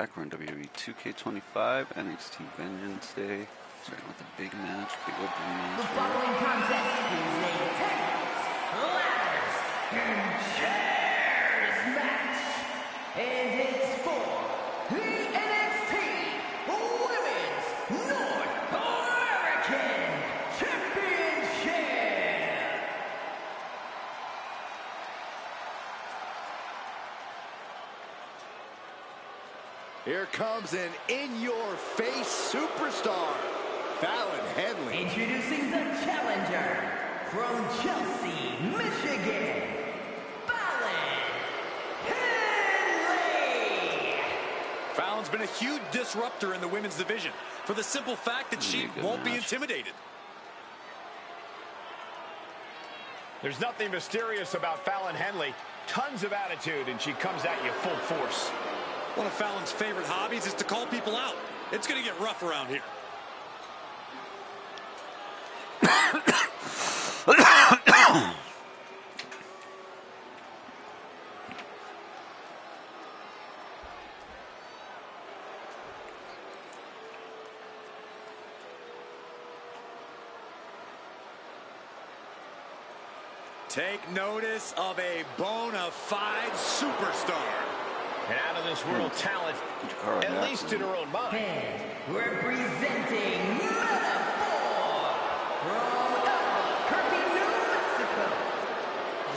back. We're in Wwe 2K25, Nxt Vengeance Day. Starting with a big match, big opening match. The following contest is a tables, ladders, and chairs match. And it's for the NXT Women's North American Championship. Here comes an in-your-face superstar, Fallon Henley. Introducing the challenger from Chelsea, Michigan, Fallon Henley. Fallon's been a huge disruptor in the women's division for the simple fact that she won't be intimidated. There's nothing mysterious about Fallon Henley. Tons of attitude, and she comes at you full force. One of Fallon's favorite hobbies is to call people out. It's going to get rough around here. Take notice of a bona fide superstar. An out-of-this-world talent, at least in her own mind. And representing Metaphor from Albuquerque, New Mexico,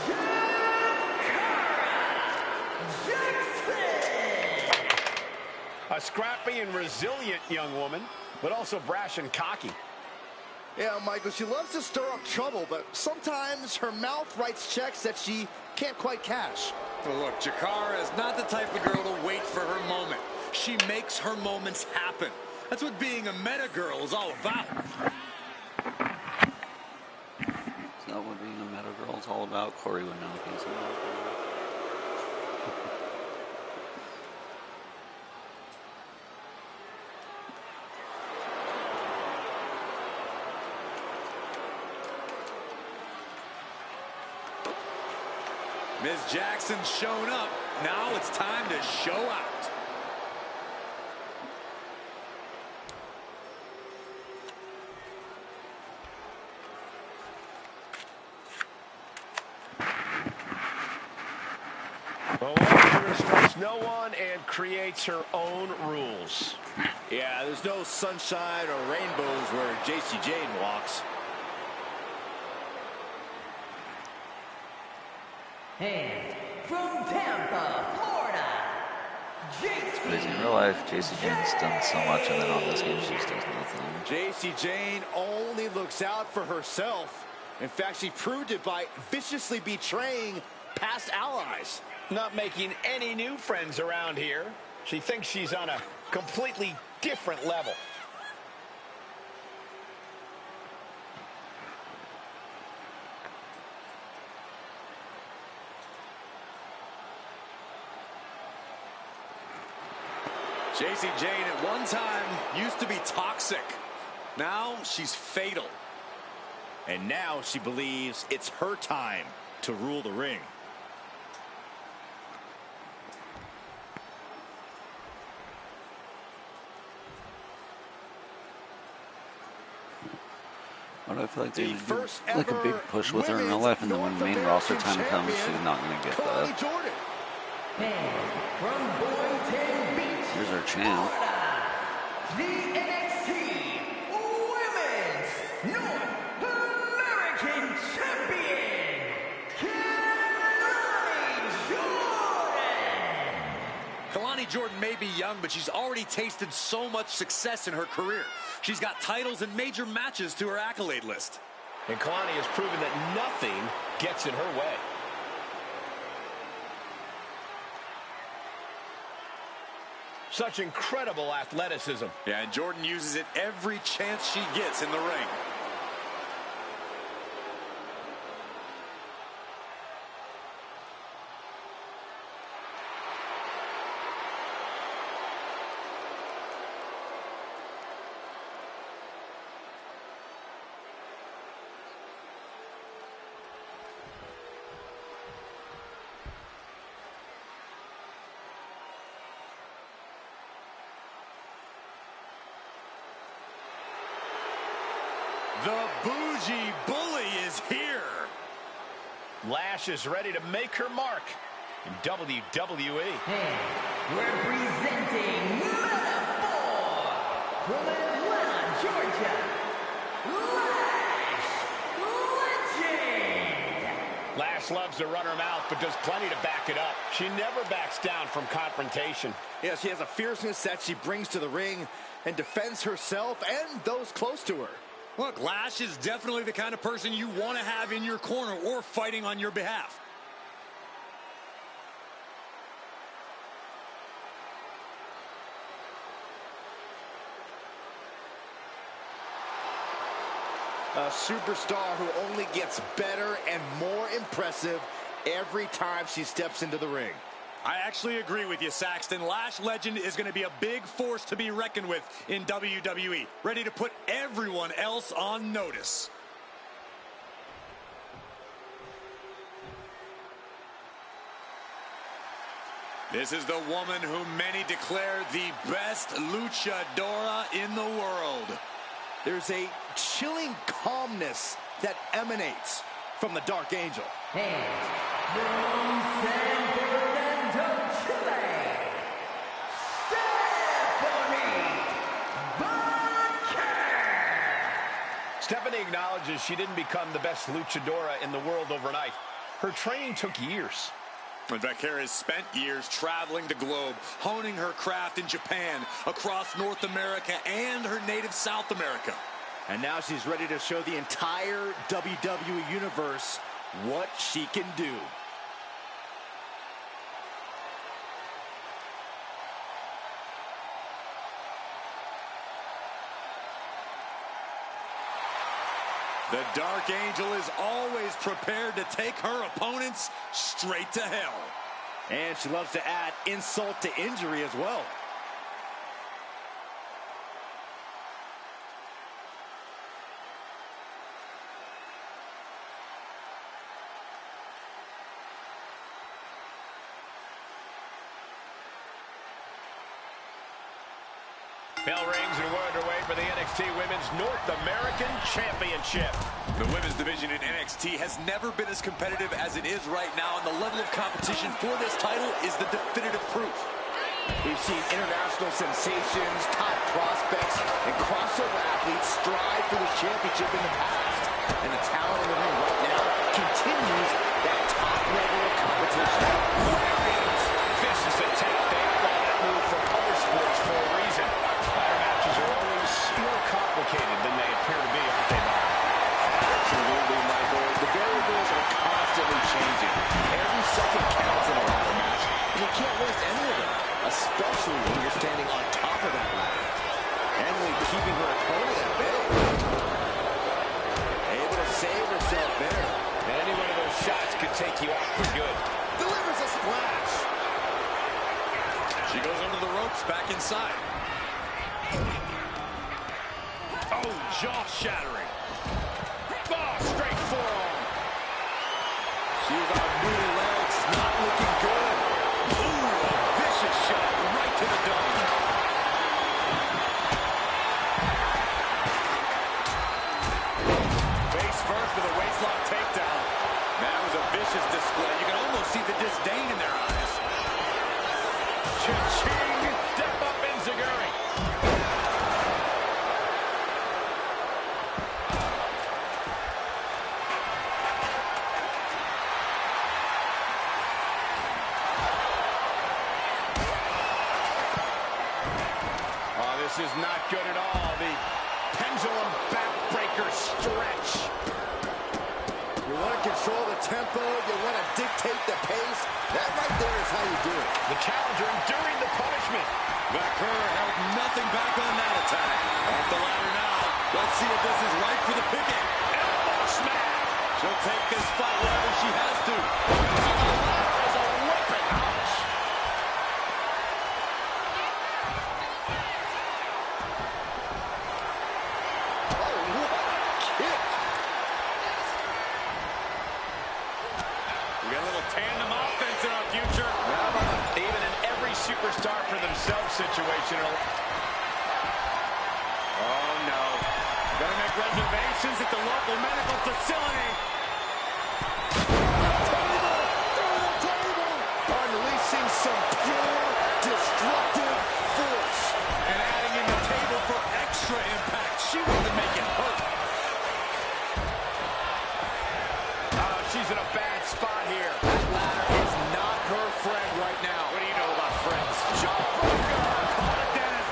Jackson. A scrappy and resilient young woman, but also brash and cocky. Yeah, Michael, she loves to stir up trouble, but sometimes her mouth writes checks that she can't quite cash. Well, look, Jakara is not the type of girl to wait for her moment. She makes her moments happen. That's what being a meta girl is all about. Is that what being a meta girl is all about? Corey would know if he's a meta girl. Ms. Jackson's shown up. Now it's time to show out. The Warrior respects no one and creates her own rules. Yeah, there's no sunshine or rainbows where JC Jane walks. And from Tampa, Florida, Crazy. In real life, JC Jane's done so much, and then on this game, she just does nothing. JC Jane only looks out for herself. In fact, she proved it by viciously betraying past allies. Not making any new friends around here. She thinks she's on a completely different level. JC Jane at one time used to be toxic. Now she's fatal. And now she believes it's her time to rule the ring. But I feel like they would do like a big push with her in real life, and then when the main roster time comes, she's not going to get that. and from Boynton Beach, Here's our champ. the NXT Women's North American Champion, Kalani Jordan may be young, but she's already tasted so much success in her career. She's got titles and major matches to her accolade list. And Kalani has proven that nothing gets in her way. Such incredible athleticism. Yeah, and Jordan uses it every chance she gets in the ring. The bougie bully is here. Lash is ready to make her mark in WWE. And representing Metaphor from Atlanta, Georgia, Lash Legend. Lash loves to run her mouth, but does plenty to back it up. She never backs down from confrontation. Yeah, she has a fierceness that she brings to the ring and defends herself and those close to her. Look, Lash is definitely the kind of person you want to have in your corner or fighting on your behalf. A superstar who only gets better and more impressive every time she steps into the ring. I actually agree with you, Saxton. Lash Legend is going to be a big force to be reckoned with in WWE, ready to put everyone else on notice. This is the woman who many declare the best luchadora in the world. There's a chilling calmness that emanates from the Dark Angel. And from San Fernando, Chile, Stephanie acknowledges she didn't become the best luchadora in the world overnight. Her training took years. In fact, Kara has spent years traveling the globe, honing her craft in Japan, across North America, and her native South America. And now she's ready to show the entire WWE Universe what she can do. The Dark Angel is always prepared to take her opponents straight to hell. And she loves to add insult to injury as well. Bell rings and we're underway for the NXT Women's North American Championship. The women's division in NXT has never been as competitive as it is right now, and the level of competition for this title is the definitive proof. We've seen international sensations, top prospects, and crossover athletes strive for the championship in the past. And the talent in the ring right now continues that top level of competition. Vicious attack. They outlaw that move from other sports for a reason. Ladder matches are always more complicated than they appear to be, aren't they, Bob? Absolutely, Michael. The variables are constantly changing. Every second counts in a ladder match, and you can't waste any of them, especially when you're standing on top of that ladder. Emily keeping her opponent at bay. Able to save herself there. And any one of those shots could take you out for good. Delivers a splash. She goes under the ropes, back inside. Oh, jaw-shattering. Oh, straight forearm. She's on new legs, not looking good. Ooh, a vicious shot right to the dome. Face first with a waistlock takedown. That was a vicious display. You can almost see the disdain in their eyes. Cha-ching! Step up Enziguri. Oh, this is not good at all. The pendulum backbreaker stretch. You want to control the tempo, you want to dictate the pace. That right there is how you do it. The challenger enduring the punishment. Vaquer held nothing back on that attack. Off the ladder now. Let's see if this is right for the picking. Elbow smash. She'll take this fight wherever she has to. As a weapon. Ouch. Oh, what a kick. We got a little tandem offense in our future. Even in every superstar for themselves situation. Oh, no. Gotta make reservations at the local medical facility. Unleashing some pure, destructive force. And adding in the table for extra impact. She wanted to make it hurt. Oh, she's in a bad spot here. That ladder is not her friend right now. What do you know about friends? Jawbreaker! Call it Dennis.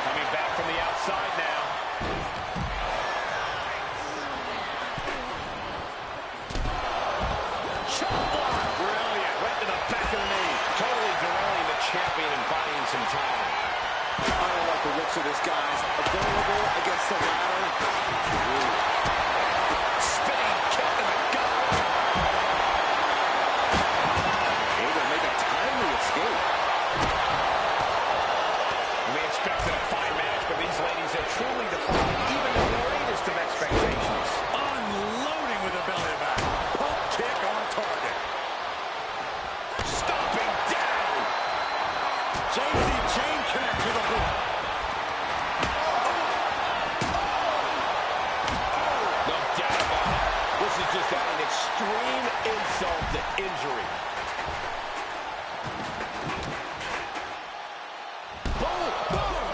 Coming back from the outside now. Chop block. Brilliant. Right to the back of the knee. Totally derailing the champion and buying some time. I don't like the looks of this, guys. Available against the ladder. Spinning kick in the gut. Able to make a timely escape. We expected a fine match, but these ladies have truly defied even the greatest of expectations. Unloading with a belly back. Pump kick on target. Stomping down. JC chain connects with a hook. No doubt about it. This is just adding extreme insult to injury. Boom, boom.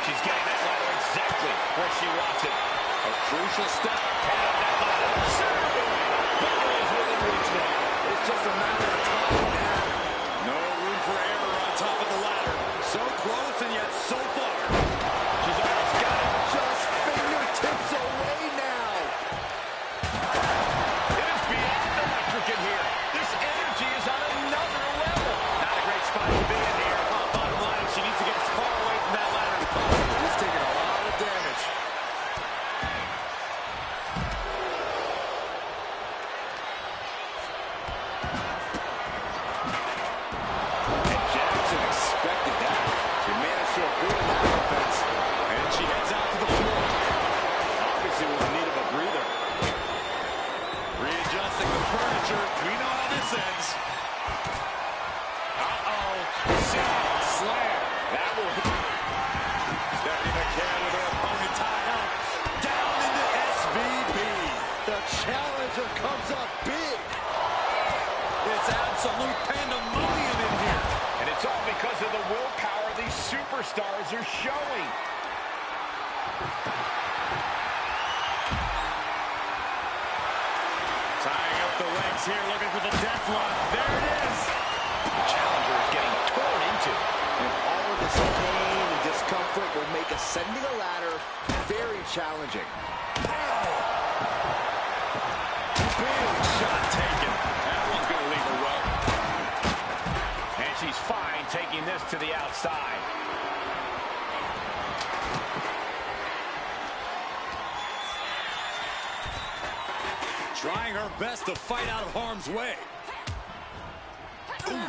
She's getting that ladder exactly where she wants it. A crucial step. Head up that ladder. Battle is within reach now. It's just a matter of time now. No room for error on top of the ladder. So close and yet so far. She's almost got it. Just fingertips away now. It is beyond electric in here. This energy is on another level. Not a great spot to be in here. Bottom line, she needs to get as far away from that ladder as possible. He's taking a lot of damage. And Jackson expected that. She managed to avoid that offense. And she heads out to the floor. Obviously was in need of a breather. Readjusting the furniture. We know how this ends. Uh-oh. Slam. That will... Stepping again with her opponent tied up. Down into SVB. The challenger comes up big. It's absolute pandemonium in here. And it's all because of the willpower these superstars are showing. Tying up the legs here, looking for the death lock. There it is. The challenger is getting torn into. And all of this pain and discomfort will make ascending a ladder very challenging. Big shot taken. That one's going to leave her rug. And she's fine taking this to the outside. Trying her best to fight out of harm's way. Overhand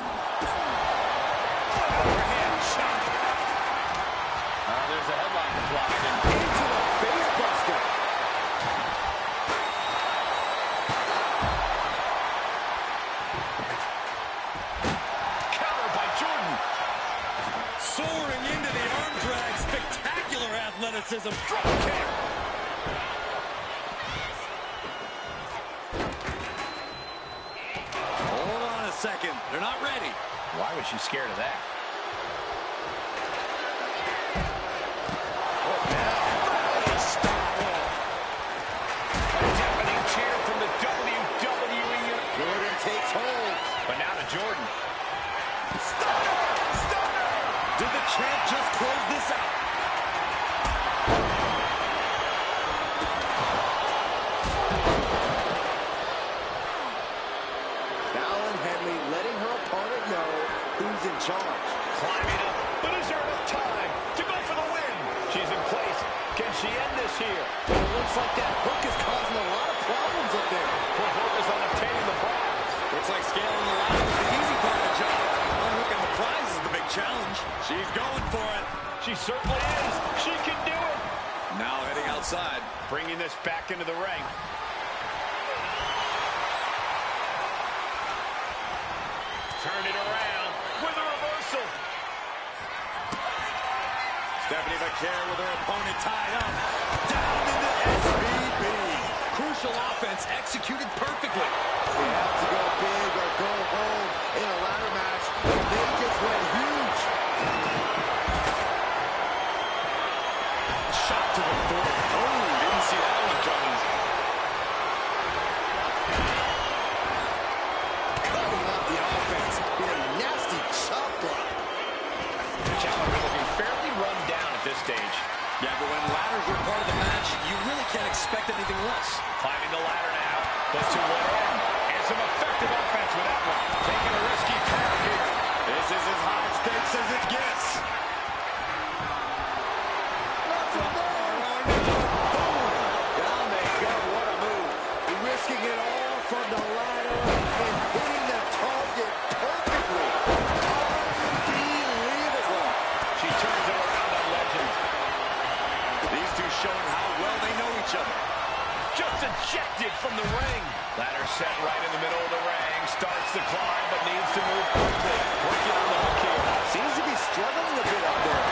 shot. There's a headlock applied. And Into the face buster. counter by Jordan. Soaring into the arm drag. Spectacular athleticism. Drop kick. Hold on a second. They're not ready. Why was she scared of that? A deafening cheer from the WWE. Jordan takes hold. But now to Jordan. Did the champ just close this out? Fallon Henley letting her opponent know who's in charge. Climbing up, but is there enough time to go for the win? She's in place. Can she end this here? But it looks like that hook is causing a lot of problems up there. Her focus on obtaining the prize. Looks like scaling the ladder was the easy part of the job. Unhooking the prize is the big challenge. She's going for it. She certainly is. She can do it. Now heading outside. Bringing this back into the ring. Turn it around with a reversal. Stephanie McCare with her opponent tied up. Down into SBB. Crucial offense executed perfectly. They have to go big or go home in a ladder match. They just went huge. Shot to the throat. Oh, didn't see that one coming. Cutting up the offense with a nasty chop block. Challenger looking fairly run down at this stage. Yeah, but when ladders are part of the match, you really can't expect anything less. Climbing the ladder now, but to what end? And some effective offense with that one. Taking a risky path here. This is as high stakes as it gets. Down they go. What a move. Risking it all from the ladder and hitting the target perfectly. Unbelievable. She turns it around on Legend. These two showing how well they know each other. Just ejected from the ring. Ladder set right in the middle of the ring. Starts to climb, but needs to move quickly. Working on the hook here. Seems to be struggling a bit up there.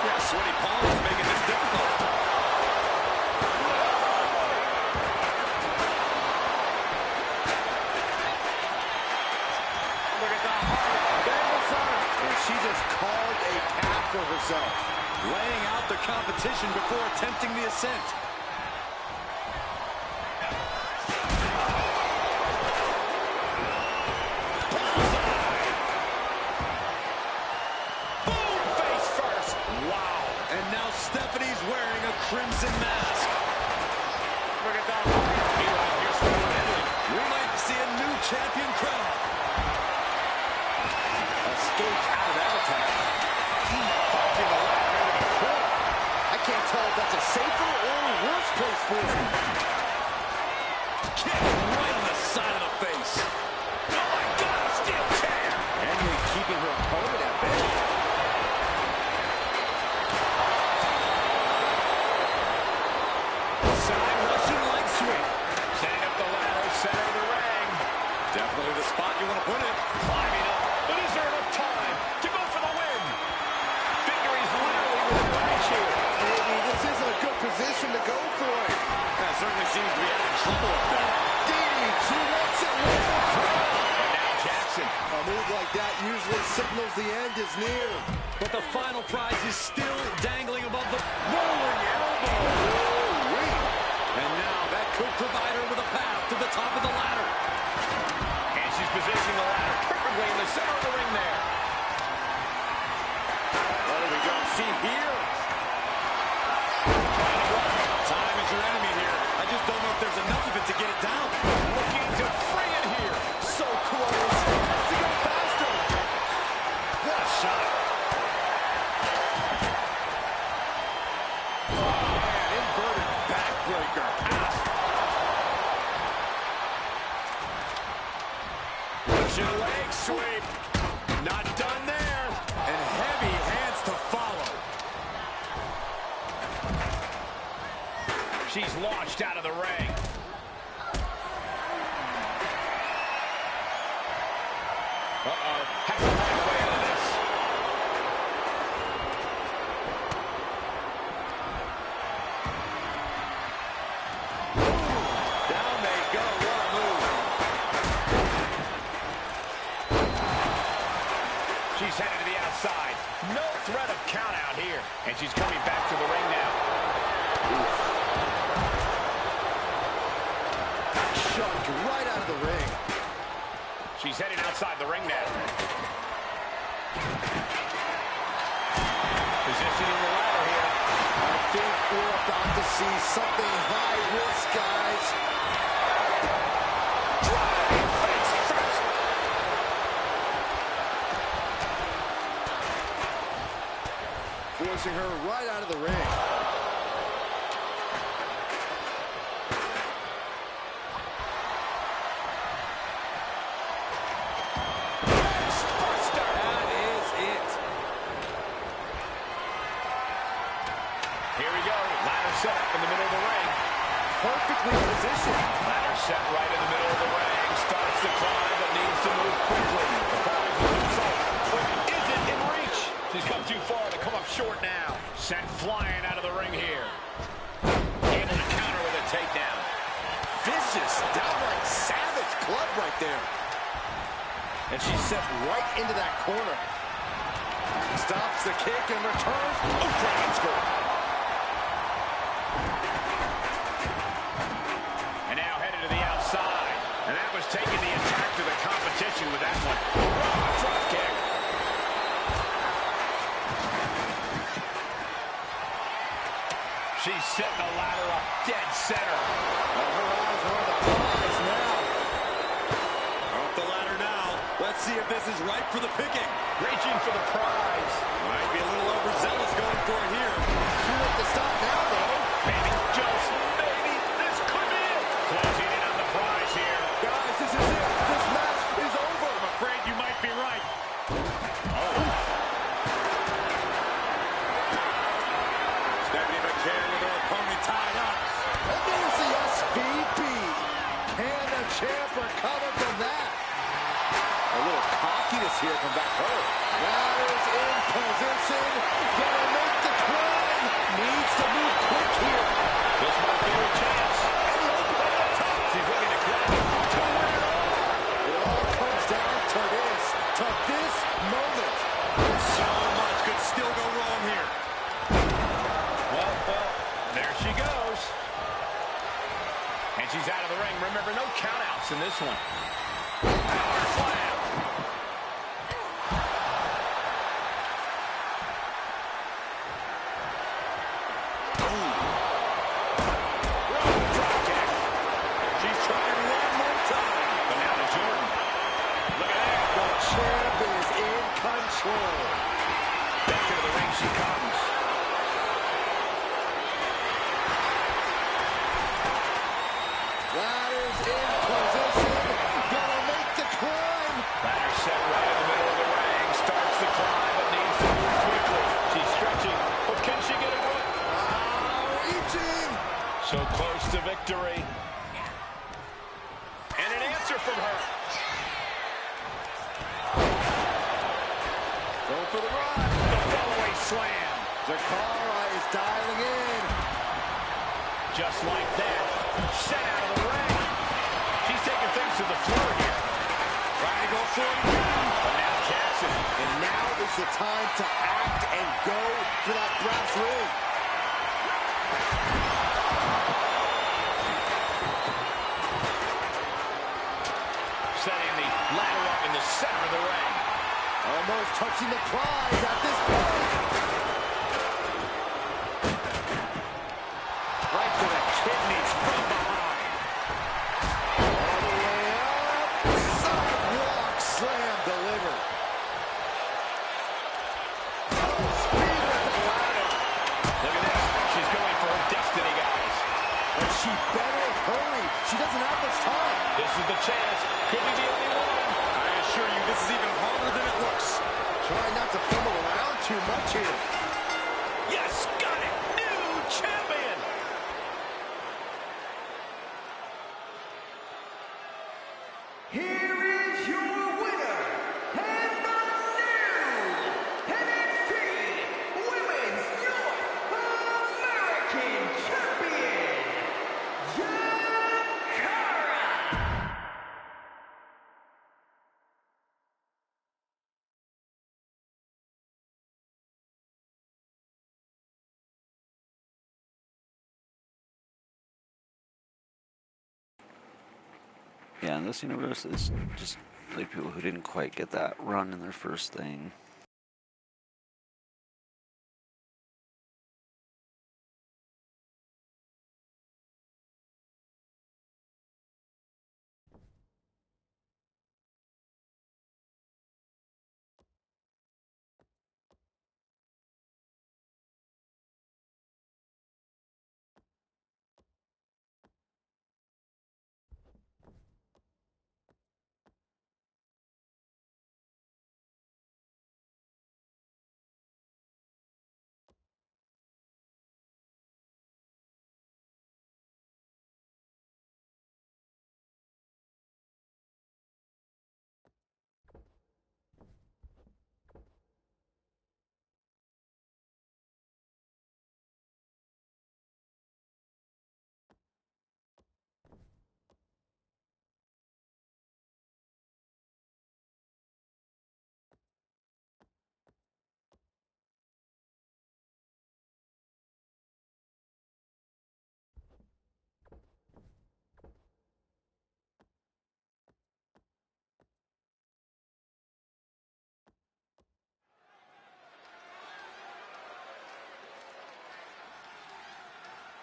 Yeah, sweaty palms making this difficult. Look at the heart. And she just carved a path for herself. Laying out the competition before attempting the ascent. Boom, face first. Wow. And now Stephanie's wearing a crimson mask. Look at the heart. Meanwhile, here's Italy. We might see a new champion crowned. Escaped out of that attack. Punching the ladder into the corner. I can't tell if that's a safer or worse place for him. Kick right on the side of the face. Oh my God, a steel chair. Henry keeping her opponent at bay. Side Russian leg sweep. Setting up the ladder, center of the ring. Definitely the spot you want to put it. Climbing up, but is there enough time to go for the win? Victory's literally within reach here. Maybe this isn't a good position to go for it. That certainly seems to be having trouble with that. DDT, that's it. And now Jackson. A move like that usually signals the end is near. But the final prize is still dangling above the rolling elbow. And now that could provide her with a path to the top of the ladder. And she's positioning the ladder perfectly in the center of the ring there. What do we go see here? Time is your enemy here. I just don't know if there's enough of it to get it down. Looking to free it here. So close. Has to go faster. What a shot. Man, inverted backbreaker. Russian leg sweep. Not done there. And heavy hands to follow. She's launched out of the ring. Uh-oh. Has to find a way out of this. Down they go. What a move. She's headed to the outside. No threat of count out here. And she's coming back to the ring now. Shoved right out of the ring. She's heading outside the ring now. Positioning the ladder here. I think we're about to see something high risk, guys. Drive face first. Forcing her right out of the ring. That is it. Here we go. Ladder ladder set up in the middle of the ring. Perfectly positioned. Ladder set right in the middle of the ring. Starts to climb, but needs to move quickly. The prize is insult, but isn't in reach. She's come too far to come up short now. Sent flying out of the ring here. Able to counter with a takedown. Vicious, downright savage club right there. And she's set right into that corner. Stops the kick and returns. Oh, dragon score. And now headed to the outside. And that was taking the attack to the competition with that one. Oh, drop kick. She's setting the ladder up dead center. Her eyes are on the prize now. Off the ladder now. Let's see if this is right for the picking. Reaching for the prize. Might be a little overzealous going for it here. Too late to stop now, though. Maybe, just maybe, this could be it. Closing in on the prize here. Guys, this is it. This match is over. I'm afraid you might be right. Stephanie McMahon with her opponent tied up. And there's the SVP. Can the champ recover from that? A little cockiness here from back her. Ladder's in position. Gonna make the climb. Needs to move quick here. This might be her chance. And the open at the top. She's looking to climb to win it all. It all comes down to this moment. So much could still go wrong here. Well, there she goes. And she's out of the ring. Remember, no countouts in this one. Power slam. Drop kick. She's trying one more time. But now to Jordan. Look at that. The champ is in control. Back into the ring she comes. Ladder's in position. Gonna make the climb. Ladder set right in the middle of the ring. Starts the climb, but needs to move quickly. She's stretching, but can she get it good? Reaching. So close to victory. And an answer from her. Going for the run. The fallaway slam. Zakara is dialing in. Just like that. Set out of the ring. She's taking things to the floor here. Trying to go for it again. But now Jackson. And now is the time to act and go for that brass ring. Setting the ladder up in the center of the ring. Almost touching the prize at this point. Right to the kidneys from behind. All the way up. Sidewalk slam delivered. Oh, speed with the ladder. Look at this. She's going for her destiny, guys. But she better hurry. She doesn't have much time. This is the chance. Could be the only one. I assure you, this is even harder than it looks. Try not to fumble around too much here. Yes, got it. New champion. Here is your winner, and the new NXT Women's North American Champion, Jakara. Yeah, in this universe, it's just like people who didn't quite get that run in their first thing.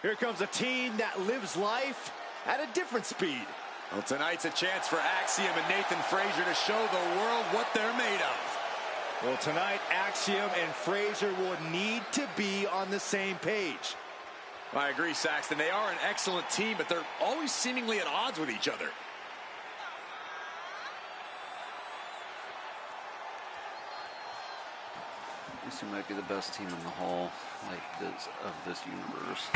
Here comes a team that lives life at a different speed. Well, tonight's a chance for Axiom and Nathan Frazier to show the world what they're made of. Well, tonight, Axiom and Frazier will need to be on the same page. I agree, Saxton. They are an excellent team, but they're always seemingly at odds with each other. These two might be the best team in the whole, of this universe.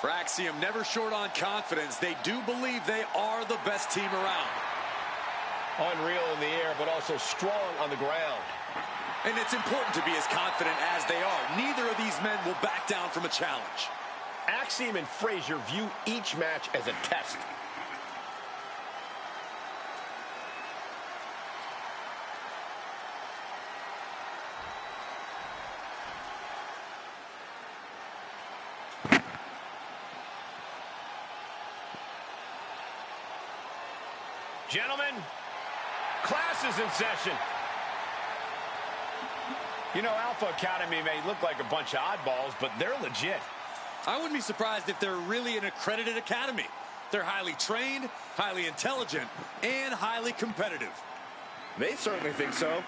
For Axiom, never short on confidence. They do believe they are the best team around. Unreal in the air, but also strong on the ground. And it's important to be as confident as they are. Neither of these men will back down from a challenge. Axiom and Frazier view each match as a test. Gentlemen, class is in session. You know, Alpha Academy may look like a bunch of oddballs, but they're legit. I wouldn't be surprised if they're really an accredited academy. They're highly trained, highly intelligent, and highly competitive. They certainly think so.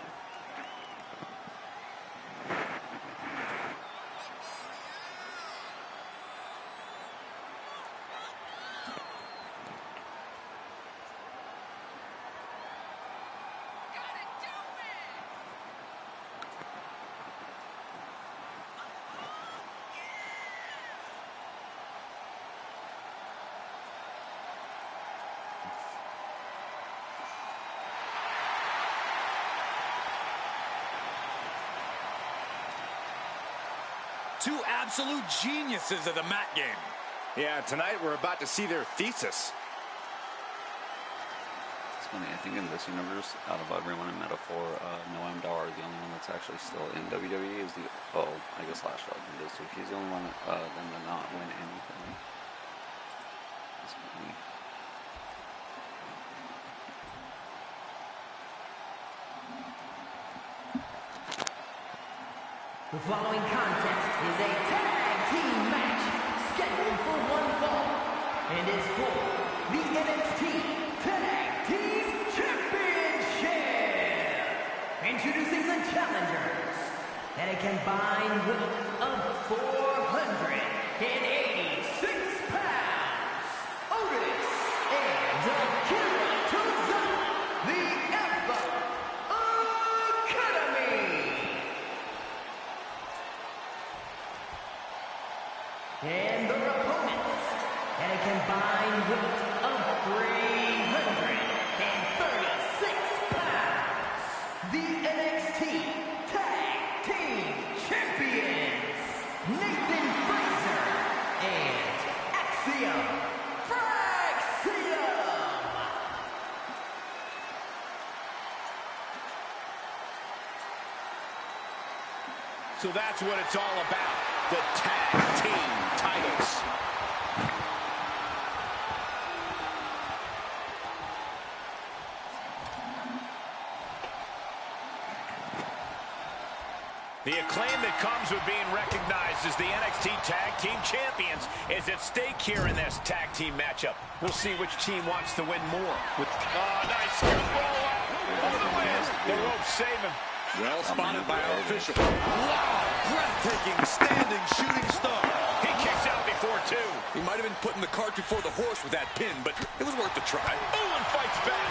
Two absolute geniuses of the mat game. Yeah, tonight we're about to see their thesis. It's funny, I think in this universe, out of everyone in Metaphor, Noam Dar, the only one that's actually still in WWE is I guess Lash Legend is too. He's the only one then to not win anything. It's funny. The following contest is a tag team match scheduled for one fall and is for the NXT Tag Team Championship. Introducing the challengers at a combined weight of 486 pounds. Otis and Akira Tozawa, the Alpha Academy. And their opponents at a combined weight of 336 pounds, the NXT Tag Team Champions, Nathan Frazier and Axiom Fraxiom. So that's what it's all about, the tag team titles. The acclaim that comes with being recognized as the NXT Tag Team Champions is at stake here in this tag team matchup. We'll see which team wants to win more. Nice roll up for the win. The rope save him. Well spotted by our official. Wow, breathtaking standing shooting star. He kicks out before two. He might have been putting the cart before the horse with that pin, but it was worth the try. Owen fights back.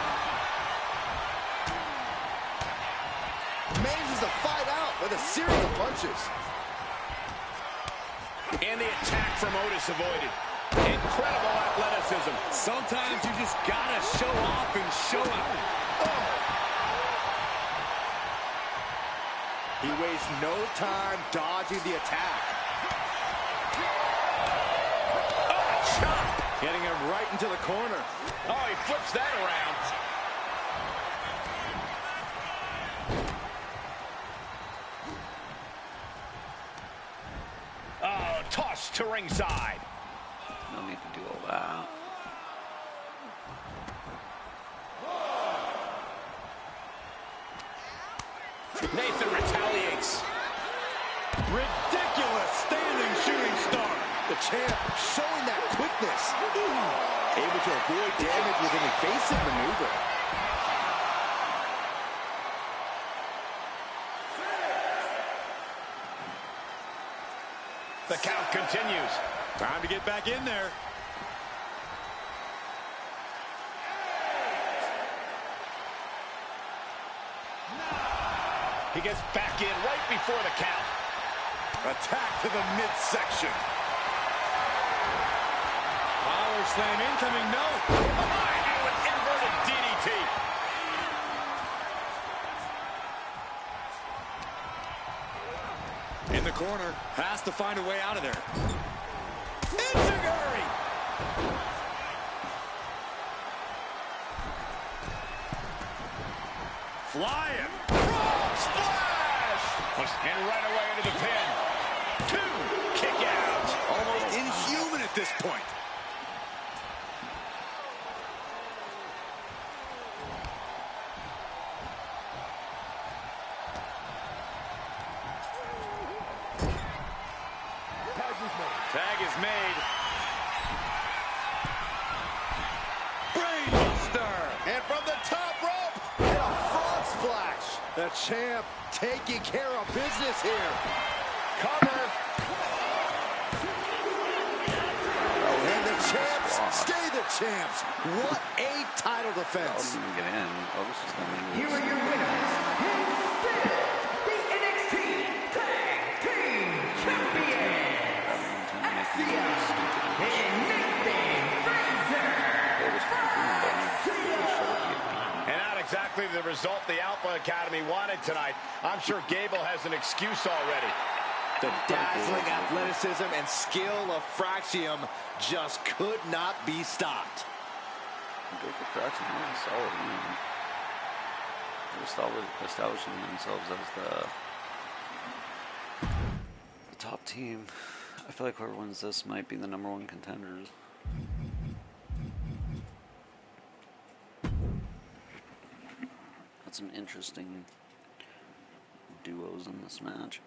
Manages to fight out with a series of punches. And the attack from Otis avoided. Incredible athleticism. Sometimes you just gotta show off and show out. He wastes no time dodging the attack. Oh, chop! Getting him right into the corner. Oh, he flips that around. tossed to ringside. No need to do all that. Nathan retaliates. Ridiculous standing shooting star. The champ showing that quickness. Able to avoid damage with an evasive maneuver. The count continues. Time to get back in there. He gets back in right before the count. Attack to the midsection. Power slam incoming, no. Behind you with inverted DDT. In the corner, has to find a way out of there. Enziguri. Flying. Frog splash. And right away into the pin. 2 kick out. Almost inhuman at this point. Tag is made. Brainbuster. And from the top rope, and a frog splash. The champ taking care of business here. Cover. And the champs stay the champs. What a title I defense. didn't even get in. I was just going to Here are your winners, and still the NXT Tag Team Champions, Axia and Nxt Vengeance. And not exactly the result the Alpha Academy wanted tonight. I'm sure Gable has an excuse already. The dazzling athleticism and skill of Fraxium just could not be stopped. Good for Fraction. That was solid. They're establishing themselves as the top team. I feel like whoever wins this might be the #1 contenders. Got some interesting duos in this match.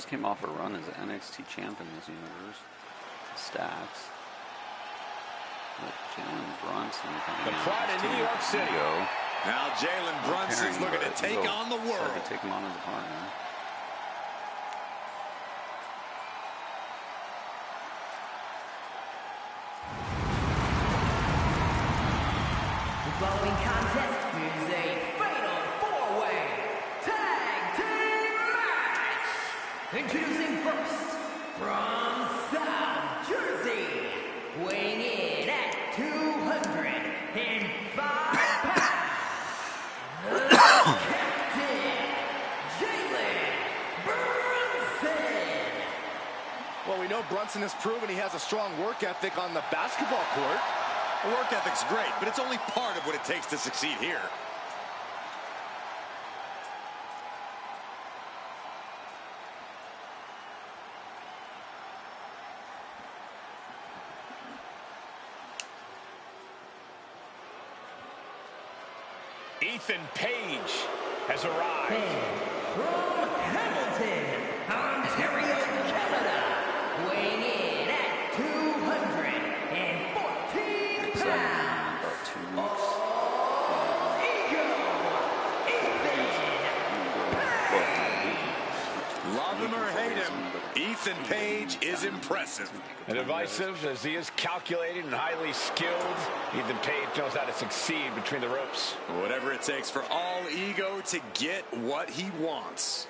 just came off a run as an NXT champ in this universe. Stacks. With Jalen Brunson coming The pride of New York City. Now Jalen Brunson's looking to take on the world. To take him on as a partner. The following contest is a fatal four-way tag team match. Introducing first, from South Jersey, weighing in at 205 pounds, the Captain, Jalen Brunson. Well, we know Brunson has proven he has a strong work ethic on the basketball court. The work ethic's great, but it's only part of what it takes to succeed here. Ethan Page has arrived. And from Hamilton, Ontario, Canada, weighing in at 214 pounds, About 2 weeks. Love him or hate him, Ethan Page is impressive. And divisive as he is calculated and highly skilled, Ethan Page knows how to succeed between the ropes. Whatever it takes for all ego to get what he wants.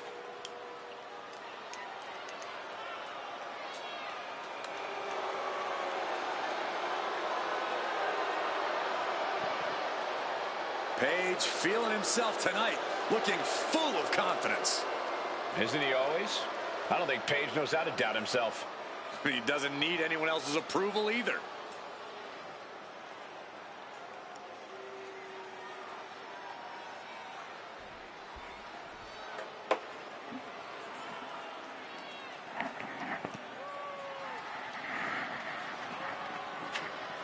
Page feeling himself tonight, looking full of confidence. Isn't he always? I don't think Page knows how to doubt himself. He doesn't need anyone else's approval either.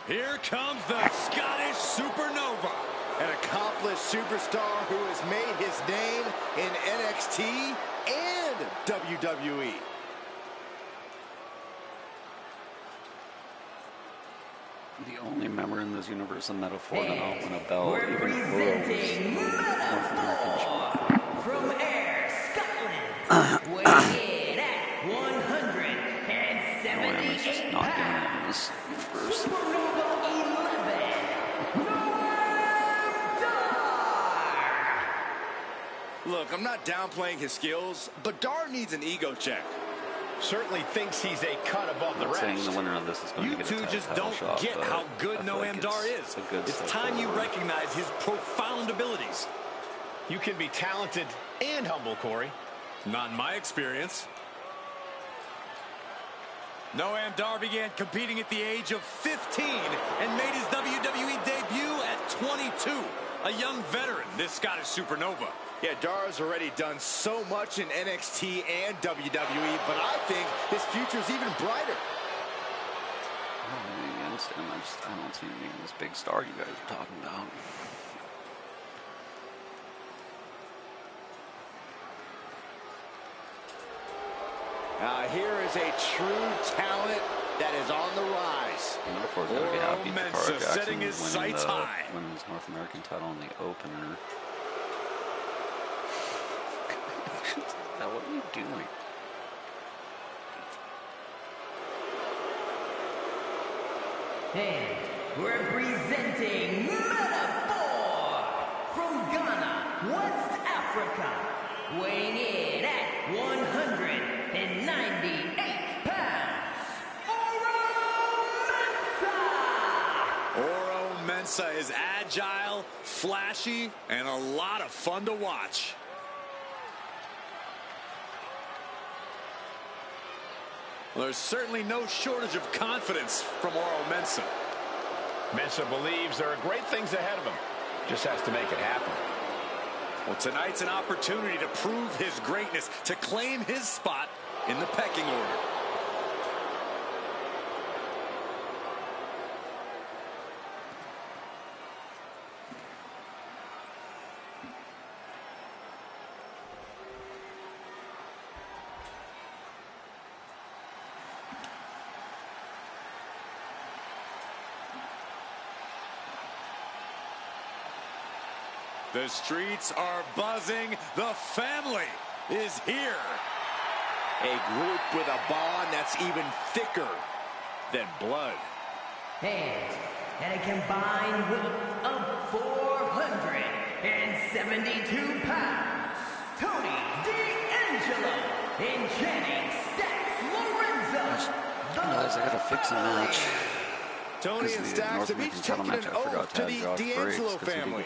Here comes the Scottish Supernova. An accomplished superstar who has made his name in NXT and WWE. The only member in this universe in Metaphor to not win a belt, even representing North American champion. from Ayr, Scotland, weighing in at 178 Just not doing it in pounds, this universe. Supernova 11, Look, I'm not downplaying his skills, but Dar needs an ego check. Certainly thinks he's a cut above the I'm not saying rest. the winner of this is going You to get a two tag just title don't shot, get but how I good feel Noam like Dar it's is. a good It's step time you forward. recognize his profound abilities. You can be talented and humble, Corey. Not in my experience. Noam Dar began competing at the age of 15 and made his WWE debut at 22. A young veteran, this Scottish Supernova. Yeah, Dar's already done so much in NXT and WWE, but I think his future is even brighter. I don't think against him. I don't see him being this big star you guys are talking about. Here is a true talent that is on the rise. Metaphor's got to be happy Mensa Takara Jackson setting his winning sights high. winning his North American title in the opener. Now, what are you doing? and representing Metaphor from Ghana, West Africa, weighing in at 198 pounds, Oro Mensa is agile, flashy, and a lot of fun to watch. Well, there's certainly no shortage of confidence from Oro Mensa. Mensa believes there are great things ahead of him. Just has to make it happen. Well, tonight's an opportunity to prove his greatness, to claim his spot in the pecking order. The streets are buzzing. The family is here. A group with a bond that's even thicker than blood. And a combined weight of 472 pounds, Tony D'Angelo and Channing Stacks Lorenzo. Guys, I gotta fix a match. Tony and Stacks have each taken an oath to the D'Angelo family.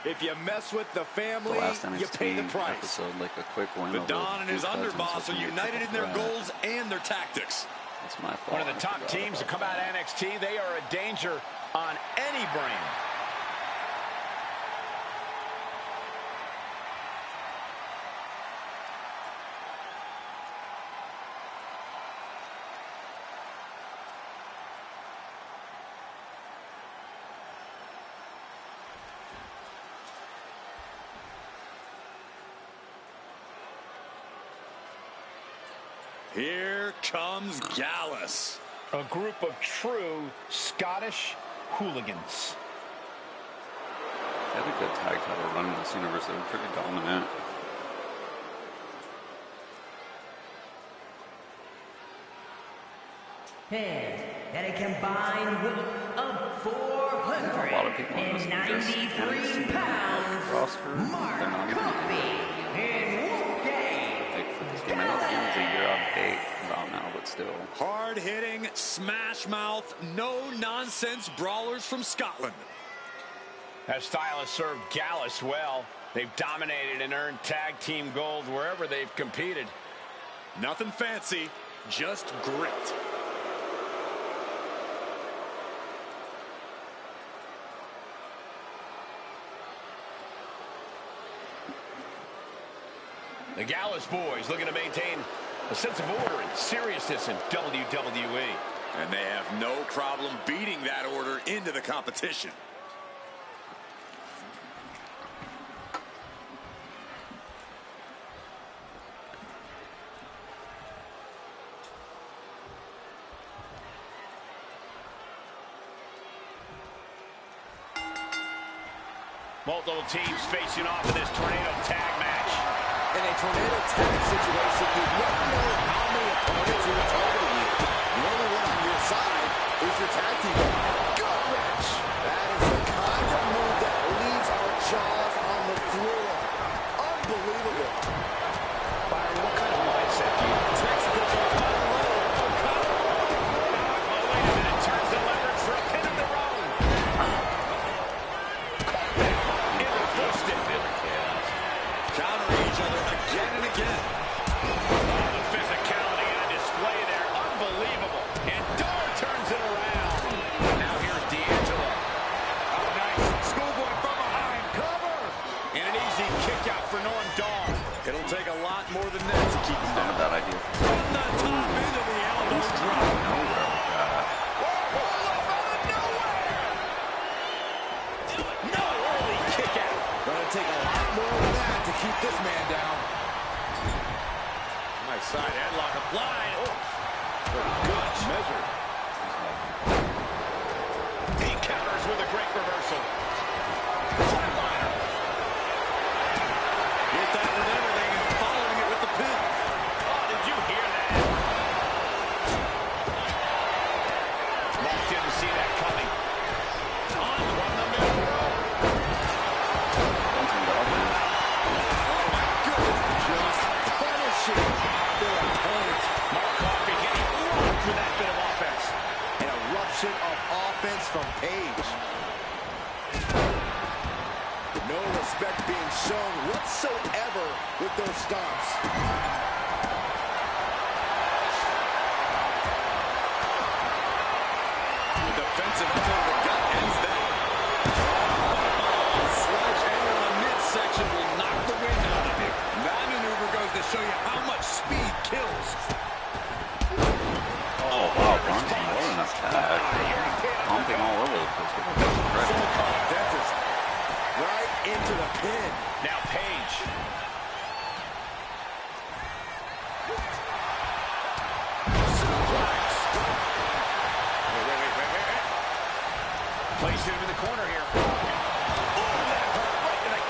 If you mess with the family, you pay the price. Episode, like a quick win. The Don and his underboss are united in their goals and their tactics. That's my fault. One of the top teams to come out of NXT. They are a danger on any brand. Here comes Gallus. A group of true Scottish hooligans. They had a good tag title run in this universe. They were pretty dominant. And a combined weight of 493 pounds, Mark Coffey and I know the game's a year out of date about now, but still. Hard-hitting, smash-mouth, no-nonsense brawlers from Scotland. That style has served Gallus well. They've dominated and earned tag team gold wherever they've competed. Nothing fancy, just grit. The Gallus boys looking to maintain a sense of order and seriousness in WWE. And they have no problem beating that order into the competition. Multiple teams facing off in this tornado tag match. In a tornado tag situation, you never know how many opponents are targeting you. The only one on your side is your tag team. Gut wrench. That is the kind of move that leaves our jaws on the floor. Unbelievable. Byron, what kind of mindset do you Texas on low. Oh, wait a minute. Turns the leverage for a pin of their own. Counter each other again and again. The physicality on display there. Unbelievable. And Dar turns it around. Now here's D'Angelo. Oh, nice. Schoolboy from behind. Cover. And an easy kick out for Norm Dar. It'll take a lot more than that to keep him Not a down. bad idea. From the top into the elbow drop. Nowhere with that. No early kick out. Gonna take a lot more than that to keep this man down. Nice side headlock applied. Good measure. He counters with a great reversal. Flatliner. Hit that with everything and following it with the pin. Oh, did you hear that? Mark didn't see that coming. On from the middle row. Just punishing their opponent. Mark Coffey getting rocked with that bit of offense. An eruption of offense from Page. No respect being shown whatsoever with those stomps. The defensive elbow to the gut ends that. Sledgehammer in the midsection will knock the wind out of you. That maneuver goes to show you how much speed kills. Oh, wow. Bouncing more than a tag. Pumping all over the place. Dentist right into the pin. Now Page. Suplex. Placed him in the corner here. Oh, that hurt right to the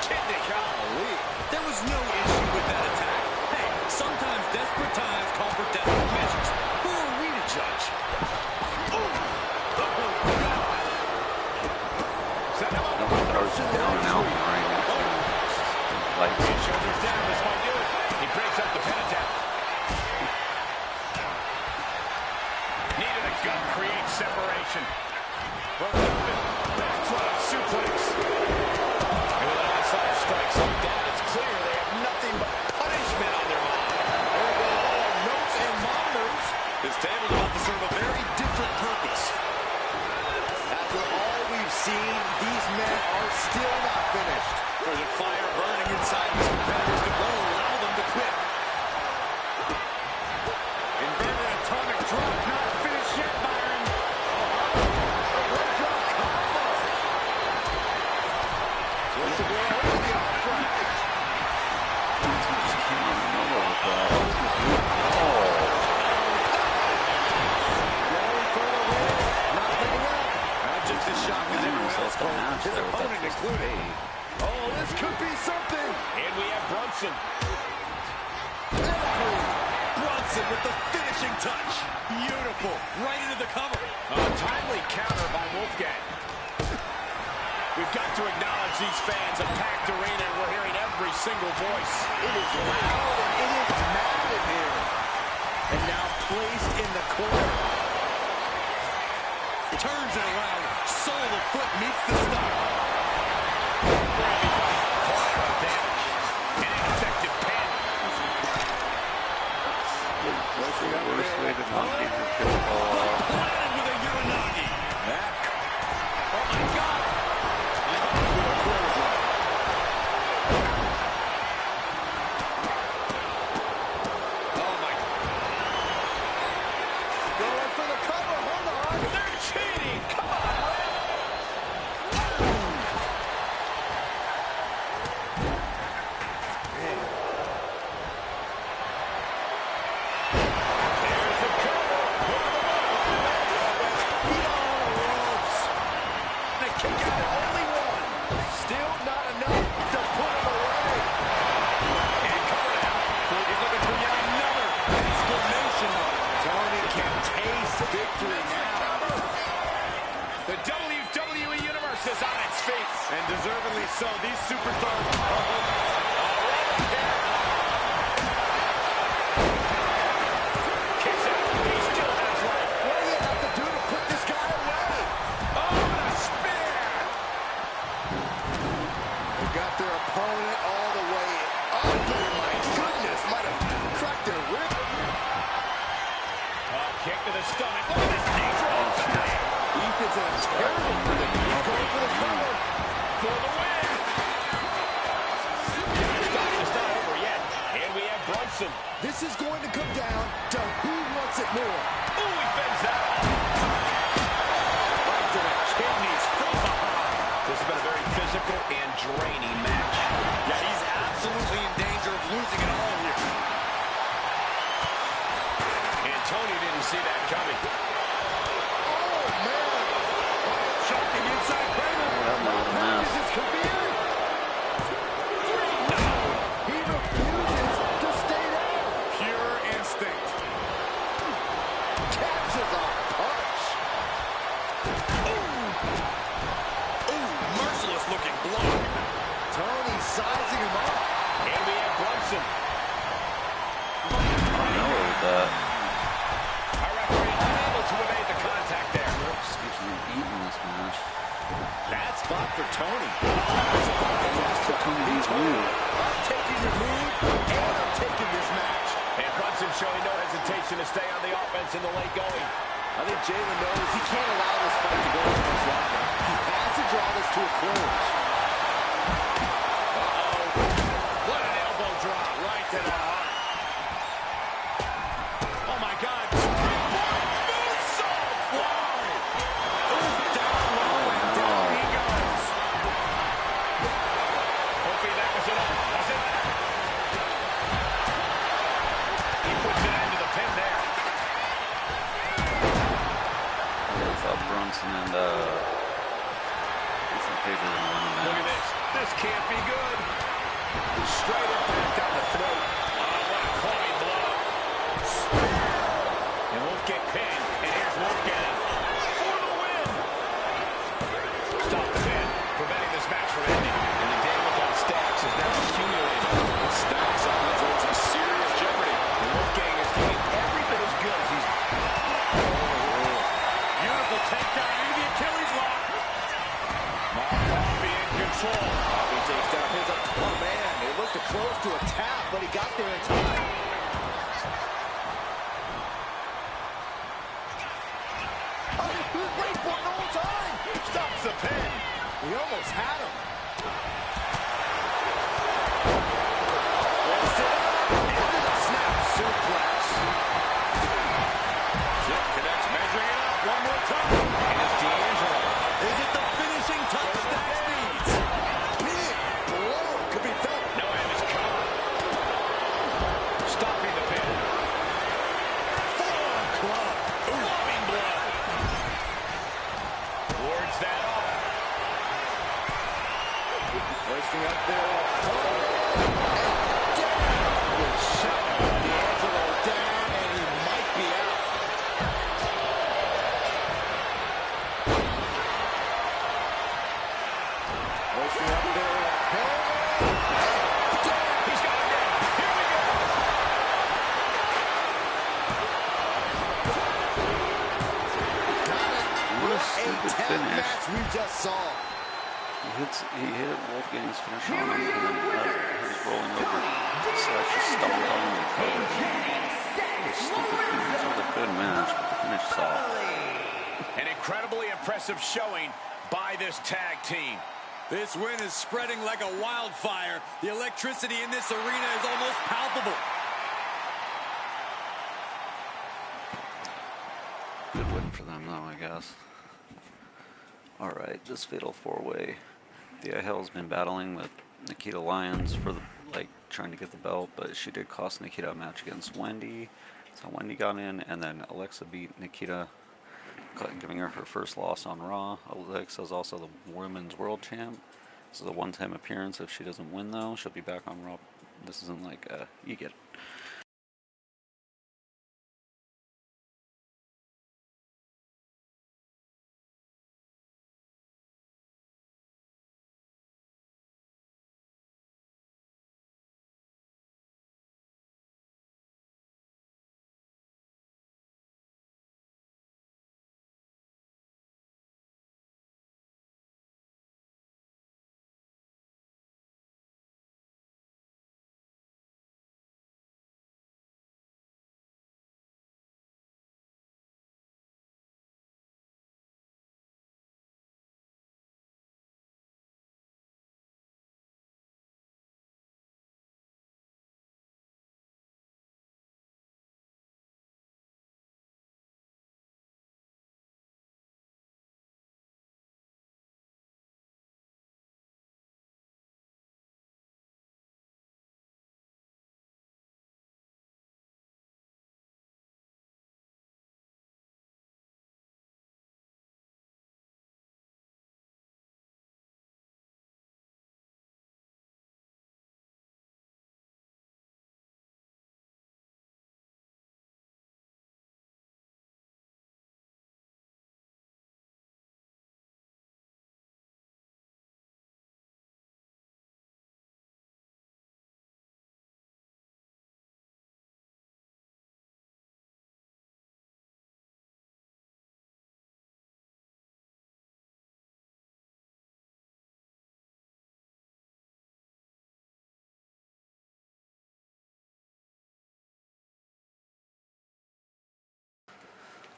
lights. Shoulders down, this might do it. He breaks up the pin attempt. Needed a gut, creates separation. Backdrop suplex. And with an outside strike like that, it's clear they have nothing but punishment on their mind. There go all notes and monitors. This table's about to serve a very different purpose. After all we've seen, these men are still not finished. There's a fire burning inside these competitors that won't allow them to quit. Inverted atomic drop, not finished yet, Byron. Red drop combo. What's the way over the off-ramp? Just came out of nowhere with that. Oh. Going for the win. Not giving up. Not just as shock as everyone else, Cole. His opponent included. Oh, this could be something. And we have Brunson. Brunson with the finishing touch. Beautiful. Right into the cover. A timely counter by Wolfgang. We've got to acknowledge these fans. A packed arena, and we're hearing every single voice. It is loud and it is mad in here. And now placed in the corner. Turns it around. Sole of the foot meets the stomach. Collateral damage. An ineffective pin. That's the worst way to not get your pistol off. Planted with a Uranagi. That. Oh, my God. Oh, my. Going for the cover. Hold on. They're cheating. Come on. Still not enough to put him away. And covered out. He's looking for yet another exclamation mark. Tony can taste victory now. The WWE Universe is on its feet. And deservedly so. These superstars are hopeless. Kicks out. He still has life. What do you have to do to put this guy away? Oh, and a spear. They got their opponent all the way up. Oh, my goodness. Might have cracked their rib. Kick to the stomach. Look at this knee drop. Ethan's in a terrible predicament. He's going for the cover. For the win. It's not over yet. And we have Brunson. This is going to come down to who wants it more. Ooh, he fends that off. Right to the kidneys from behind. This has been a very physical and draining match. Yeah, he's absolutely in danger of losing it all here. And Tony didn't see that coming. Oh, man. Shocking inside cradle. That was a mess. This could be it. He refuses to stay down. Pure instinct. Catches a punch. Ooh, merciless looking block. Tony sizing him up. And we have Brunson. I know with that. Our referee unable to evade the contact there. Seems to be eating this match. Bad spot for Tony. Tony's move. I'm taking your move, and I'm taking this match. And Brunson showing no hesitation to stay on the offense in the late going. I think Jalen knows he can't allow this fight to go much longer. He has to draw this to a close. What an elbow drop right to the heart. Oh, my God. Moonsault. Wow. Down low and down he goes. Hoping that was enough. Was it? He puts an end to the pin there. I thought Brunson and Ethan Page were going to win the Look at match. this. This can't be good. Straight impact down the throat. Oh, what a clubbing blow. And Wolfgang pinned. And here's Wolfgang for the win. Stop the pin, preventing this match from ending. And the damage on Stacks is now accumulating. He was waiting for it the whole time. Stops the pin. He almost had him. Into the snap suplex. Chip connects, measuring it up one more time. And it's D'Angelo. Is it the finishing touch Stacks needs? Big blow could be felt. No hand is caught. Stopping the pin. Forearm club. Loving blow. Wards that off. Hoisting up there. And down. Good shot. D'Angelo down, and he might be out. Hoisting up there. He's got it down. Here we go. Got it. What a What stupid a tag finish. match we just saw. He hit Wolfgang's finish on him, and then he was rolling over. Slash just stomped on him and covered him. Stupid finish. It was a good match, but the finish sucked. An incredibly impressive showing by this tag team. This win is spreading like a wildfire. The electricity in this arena is almost palpable. Good win for them, though, I guess. Alright, this fatal four-way. Thea Hill's been battling with Nikita Lyons for the, trying to get the belt, but she did cost Nikita a match against Wendy. So Wendy got in, and then Alexa beat Nikita, giving her her first loss on Raw. Alexa's also the Women's World Champ. This is a one-time appearance. If she doesn't win, though, she'll be back on Raw. This isn't you get it.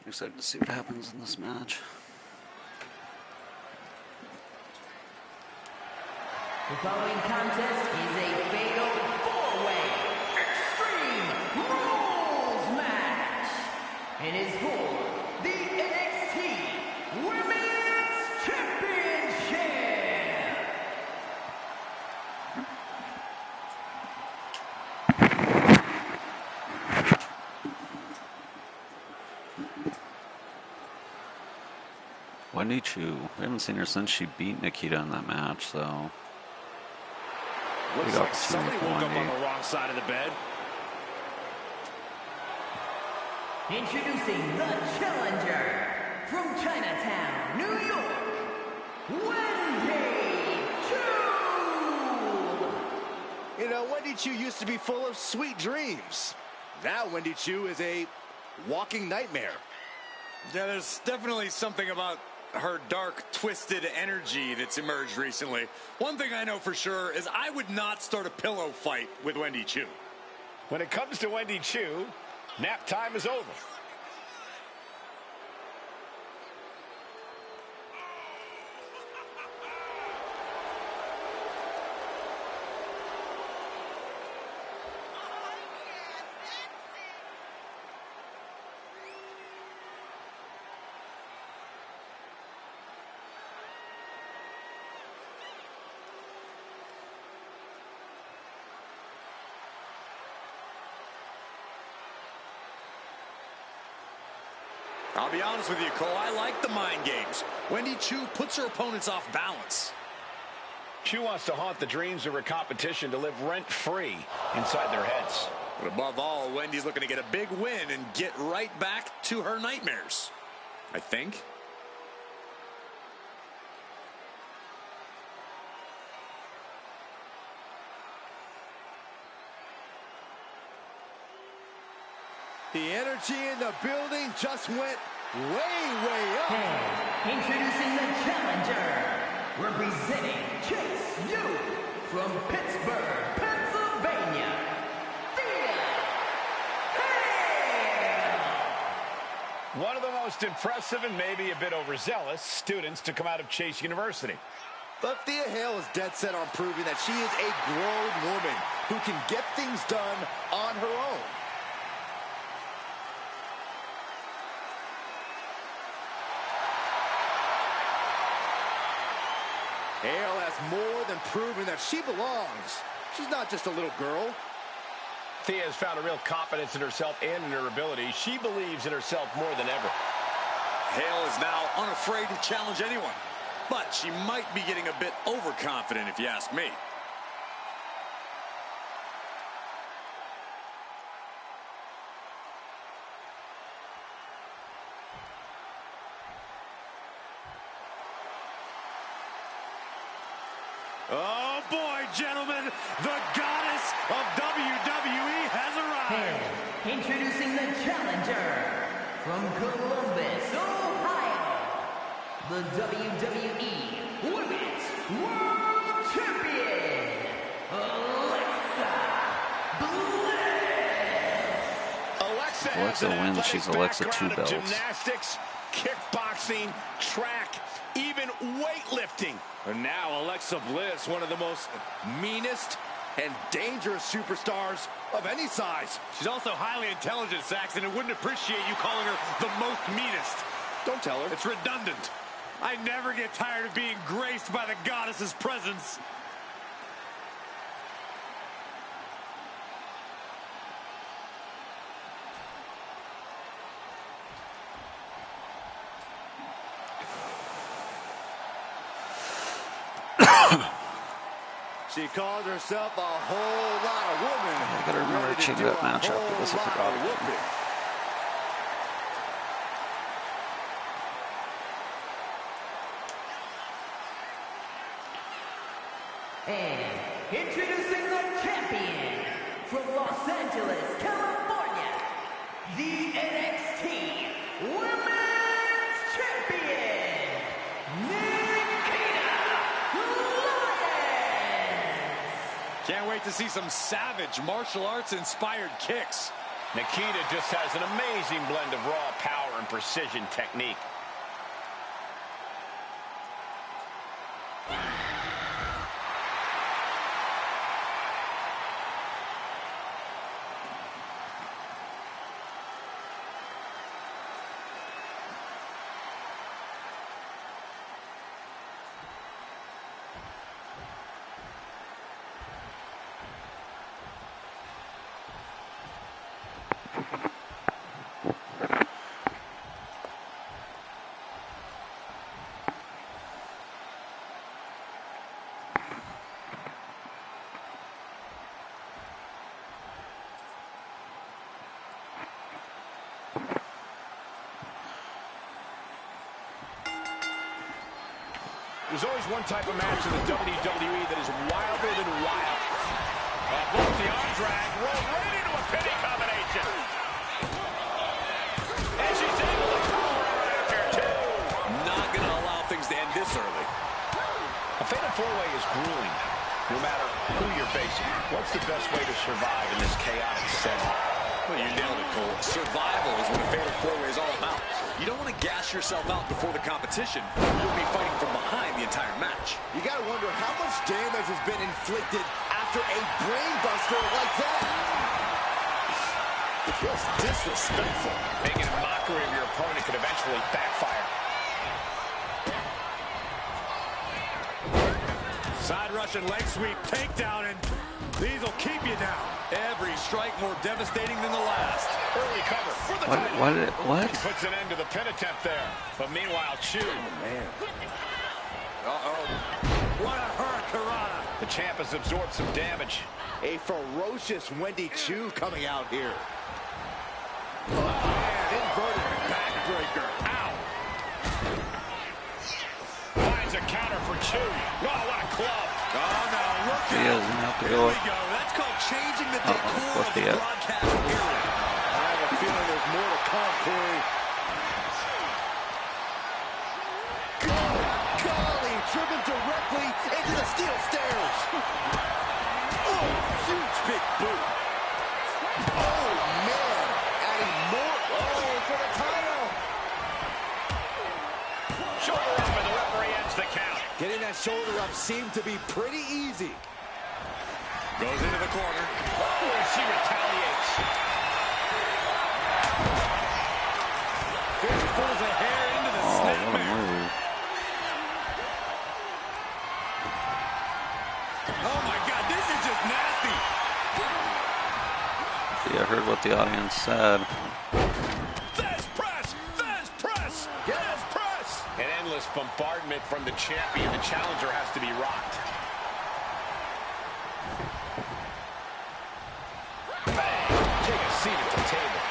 I'm excited to see what happens in this match. The following contest is a fatal four-way Extreme Rules match. It is for the NXT Women's Championship. Wendy Chu. We haven't seen her since she beat Nikita in that match, so. Looks like somebody woke up on the wrong side of the bed. Introducing the challenger from Chinatown, New York, Wendy Chu. You know, Wendy Chu used to be full of sweet dreams. Now Wendy Chu is a walking nightmare. Yeah, there's definitely something about her dark, twisted energy that's emerged recently. One thing I know for sure is I would not start a pillow fight with Wendy Chu. When it comes to Wendy Chu, nap time is over. I'll be honest with you, Cole, I like the mind games. Wendy Choo puts her opponents off balance. Choo wants to haunt the dreams of her competition to live rent-free inside their heads. But above all, Wendy's looking to get a big win and get right back to her nightmares, I think. The energy in the building just went way up. And introducing the challenger, representing Chase U from Pittsburgh, Pennsylvania, One of the most impressive and maybe a bit overzealous students to come out of Chase University. But Thea Hale is dead set on proving that she is a grown woman who can get things done on her own. Hale has more than proven that she belongs. She's not just a little girl. Thea has found a real confidence in herself and in her ability. She believes in herself more than ever. Hale is now unafraid to challenge anyone, but she might be getting a bit overconfident if you ask me. Oh boy, gentlemen, the goddess of WWE has arrived. And introducing the challenger from Columbus, Ohio, the WWE Women's World Champion, Alexa Bliss. Alexa wins. She's Alexa 2 belts. Gymnastics, kickboxing, track, even weightlifting. And now Alexa Bliss, one of the most meanest and dangerous superstars of any size. She's also highly intelligent, Saxon, and wouldn't appreciate you calling her the most meanest. Don't tell her. It's redundant. I never get tired of being graced by the goddess's presence. She calls herself a whole lot of woman. I gotta remember to change that match after this. I forgot it. And introducing the champion from Los Angeles, California, the NXT Women's Champion, Can't wait to see some savage martial arts-inspired kicks. Nikita just has an amazing blend of raw power and precision technique. There's always one type of match in the WWE that is wilder than wild. Both the arm drag, rolled right into a pinning combination. And she's able to power her after two. Not going to allow things to end this early. A fatal four-way is grueling, no matter who you're facing. What's the best way to survive in this chaotic setting? Well, you nailed it, Cole. Survival is what a fatal four-way is all about. You don't want to gas yourself out before the competition. You'll be fighting from behind the entire match. You got to wonder how much damage has been inflicted after a brainbuster like that. Just disrespectful. Making a mockery of your opponent could eventually backfire. Side Russian leg sweep takedown, and these will keep you down. Every strike more devastating than the last. Early cover for the title. What? He puts an end to the pin attempt there. But meanwhile, Chu. Man. What a hurricanrana. The champ has absorbed some damage. A ferocious Wendy Chu coming out here. Man, inverted backbreaker. Ow. Finds a counter for Chu. Oh, what a club. Oh, no, look He out. doesn't have to Here go. we go. That's called changing the decor what's of the the broadcast area. I have a feeling there's more to come, Corey. Golly, driven directly into the steel stairs. Oh, huge big boot. Oh, man. Adding more. Oh, for the title. Shoulder up and the referee ends the count. Getting that shoulder up seemed to be pretty easy. Goes into the corner. Oh, and she retaliates. Fist pulls a hair into the Oh, what a snapmare. move. Oh, my God, this is just nasty. See, I heard what the audience said. Fez press! Fez press! Fez press! An endless bombardment from the champion. The challenger has to be rocked. Bang! Take a seat at the table.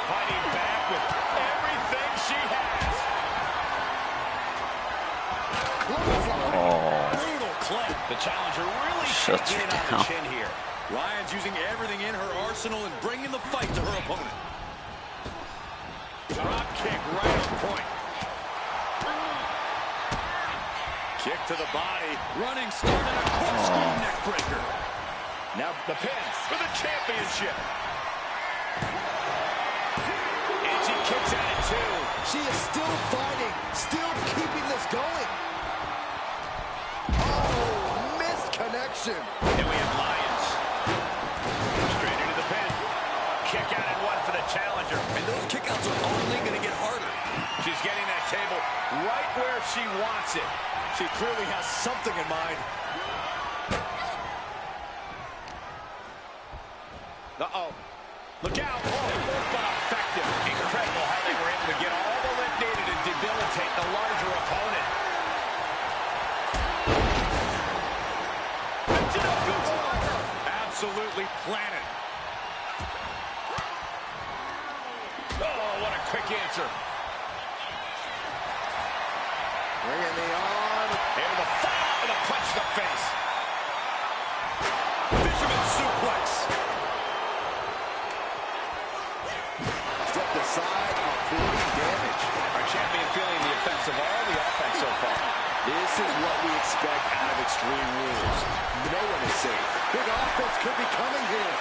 Fighting back with everything she has. Oh, Brutal clay. The challenger really Shuts taking her it on down. the chin here. Ryan's using everything in her arsenal and bringing the fight to her opponent. Drop kick right on point. Kick to the body. Running start and a corkscrew neck breaker. Now the pin for the championship. And she kicks out at two. She is still fighting, still keeping this going. Oh, missed connection. Then we have Lyons. Straight into the pin. Kick out and one for the challenger. And those kickouts are only going to get harder. She's getting that table right where she wants it. She clearly has something in mind. Uh-oh. Look out. Oh, they both got effective. Incredible how they were able to get all the lift needed to debilitate the larger opponent. Absolutely planted. Oh, what a quick answer. Bringing the arm. Able to fight off with a punch to the face. Fisherman suplex. Stepped aside, avoiding damage. Our champion feeling the effects of all the offense so far. This is what we expect out of Extreme Rules. No one is safe. Big offense could be coming here.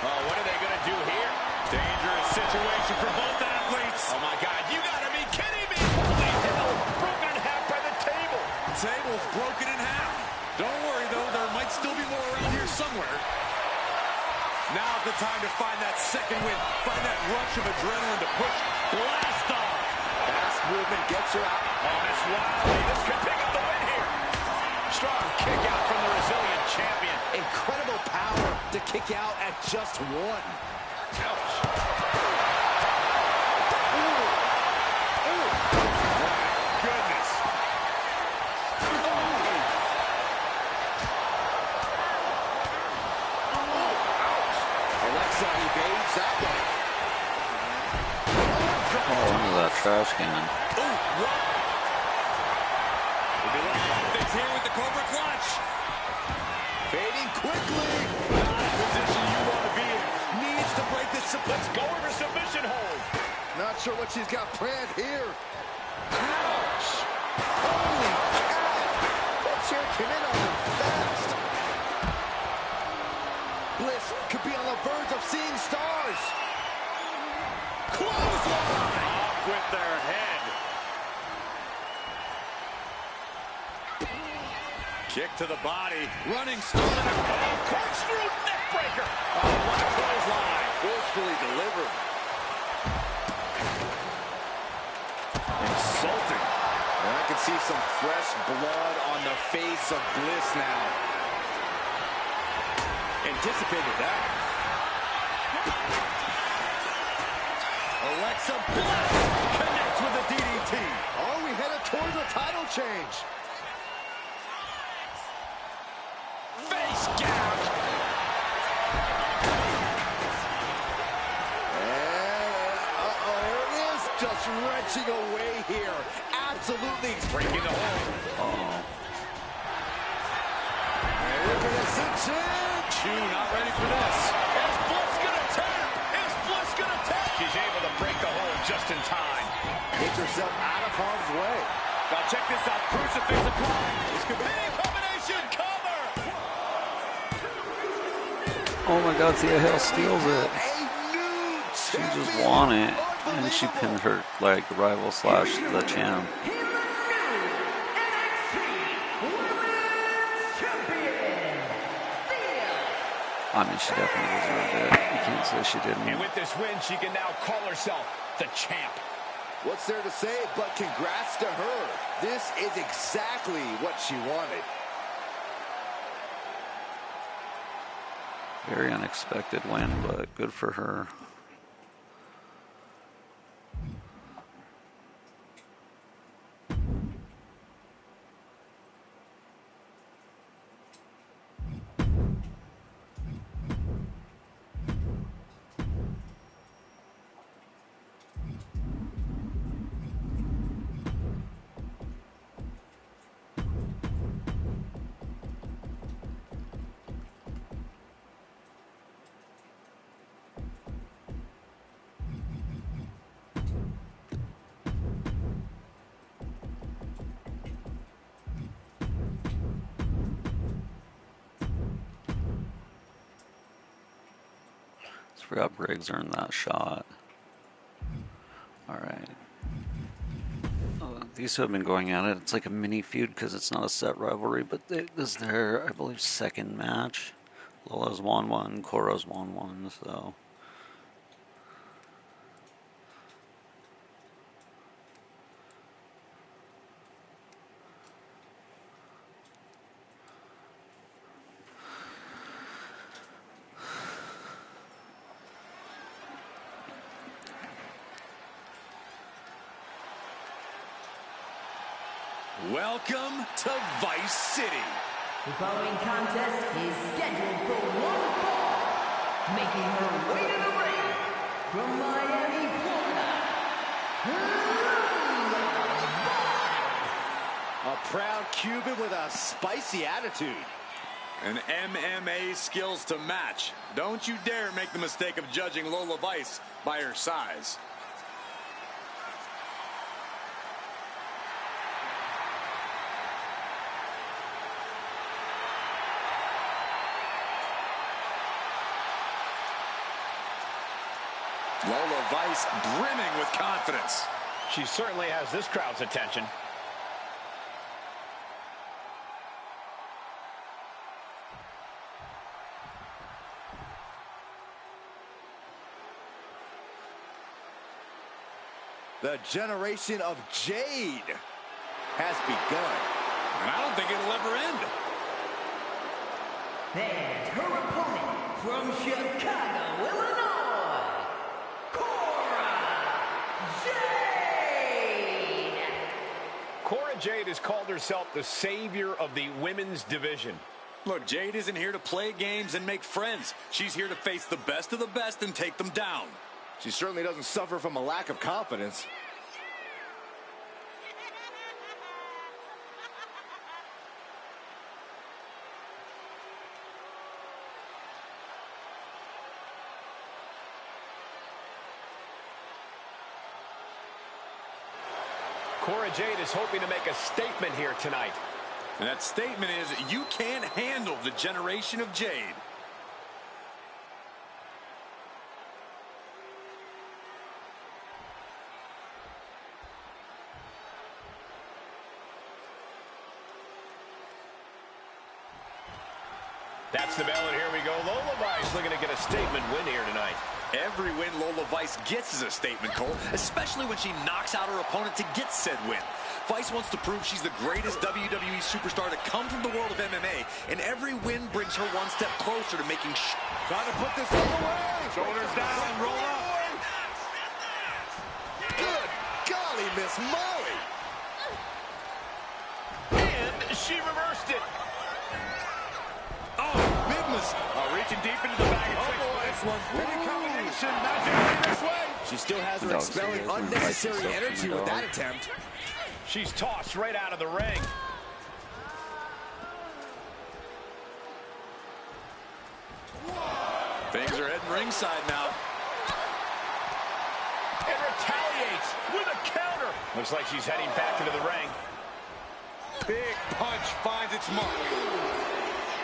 Oh, what are they going to do here? Dangerous situation for both athletes. Oh, my God. You got to be kidding me. Holy hell. Broken in half by the table. Table's broken in half. Don't worry, though. There might still be more around here somewhere. Now's the time to find that second win. Find that rush of adrenaline to push. Blast off. Fast movement gets her out. Oh, that's wild. This could pick up the win here. Strong kick out from the resilient champion. Incredible power to kick out at just one. Ouch. Goodness. Alexa evades that one. oh, into that trash can. We'll be looking at things here with the Cobra Clutch. Fading quickly. Not a position you want to be in. Needs to break this. Let's go over submission hold. Not sure what she's got planned here. Ouch. Holy cow. That chair came in on her fast. Bliss could be on the verge of seeing stars. Clothesline. Off with their head. Kick to the body. Running start. Corkscrew neck breaker. Oh, what a clothesline. Forcefully delivered. Insulting. And I can see some fresh blood on the face of Bliss now. Anticipated that. Alexa Bliss connects with a DDT. Are we headed towards a title change? Face gouge. There it is, just wrenching away here. Absolutely breaking the hold. Look at this cinch. Chew not ready for this. Is Bliss gonna tap? Is Bliss gonna tap? She's able to break the hold just in time. Gets herself out of harm's way. Now check this out. Crucifix applied. This could be a combination cover. Oh my God, Thea Hale steals it. A new She just champion. won it, and she pinned her like rival slash the champ. Here's the new NXT Women's Champion, Thea. I mean, she definitely deserved it. You can't say she And didn't. with this win, she can now call herself the champ. What's there to say but congrats to her. This is exactly what she wanted. Very unexpected win, but good for her. Just forgot Briggs earned that shot. Alright. These two have been going at it. It's like a mini feud because it's not a set rivalry, but this is their, I believe, second match. Lola's won one, Coro's won one, so. Welcome to Vice City. The following contest is scheduled for one fall. Making her way to the ring from Miami, Florida. A proud Cuban with a spicy attitude. And MMA skills to match. Don't you dare make the mistake of judging Lola Vice by her size. Lola Vice brimming with confidence. She certainly has this crowd's attention. The generation of Jade has begun. And I don't think it'll ever end. And her opponent from Chicago, Illinois, Jade. Cora Jade has called herself the savior of the women's division. Look, Jade isn't here to play games and make friends. She's here to face the best of the best and take them down. She certainly doesn't suffer from a lack of confidence. Cora Jade is hoping to make a statement here tonight. And that statement is, you can't handle the generation of Jade. That's the bell, and here we go. Lola Vice looking to get a statement win here tonight. Every win Lola Vice gets is a statement, Cole, especially when she knocks out her opponent to get said win. Vice wants to prove she's the greatest WWE superstar to come from the world of MMA, and every win brings her one step closer to making Trying to put this on the way. Shoulders down, roll up. Good golly, Miss Molly. And she reversed it. Oh, big mistake. Reaching deep into the bag. Oh, boy. This one. Big combination. Not this way. She still has her That was expelling serious. unnecessary Like energy with that attempt. She's tossed right out of the ring. Things are heading ringside now. And retaliates with a counter. Looks like she's heading back into the ring. Big punch finds its mark.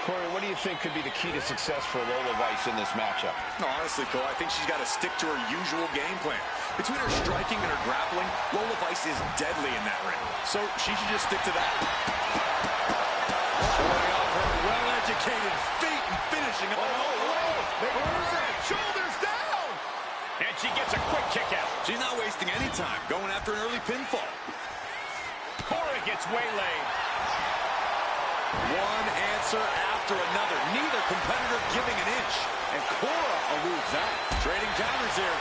Corey, what do you think could be the key to success for Lola Vice in this matchup? No, honestly, Cole, I think she's got to stick to her usual game plan. Between her striking and her grappling, Lola Vice is deadly in that ring. So she should just stick to that. Showing off her well-educated feet and finishing. Shoulders down! And she gets a quick kick out. She's not wasting any time going after an early pinfall. Cora gets waylaid. One answer after another. Neither competitor giving an inch. And Cora eludes that. Trading counters here.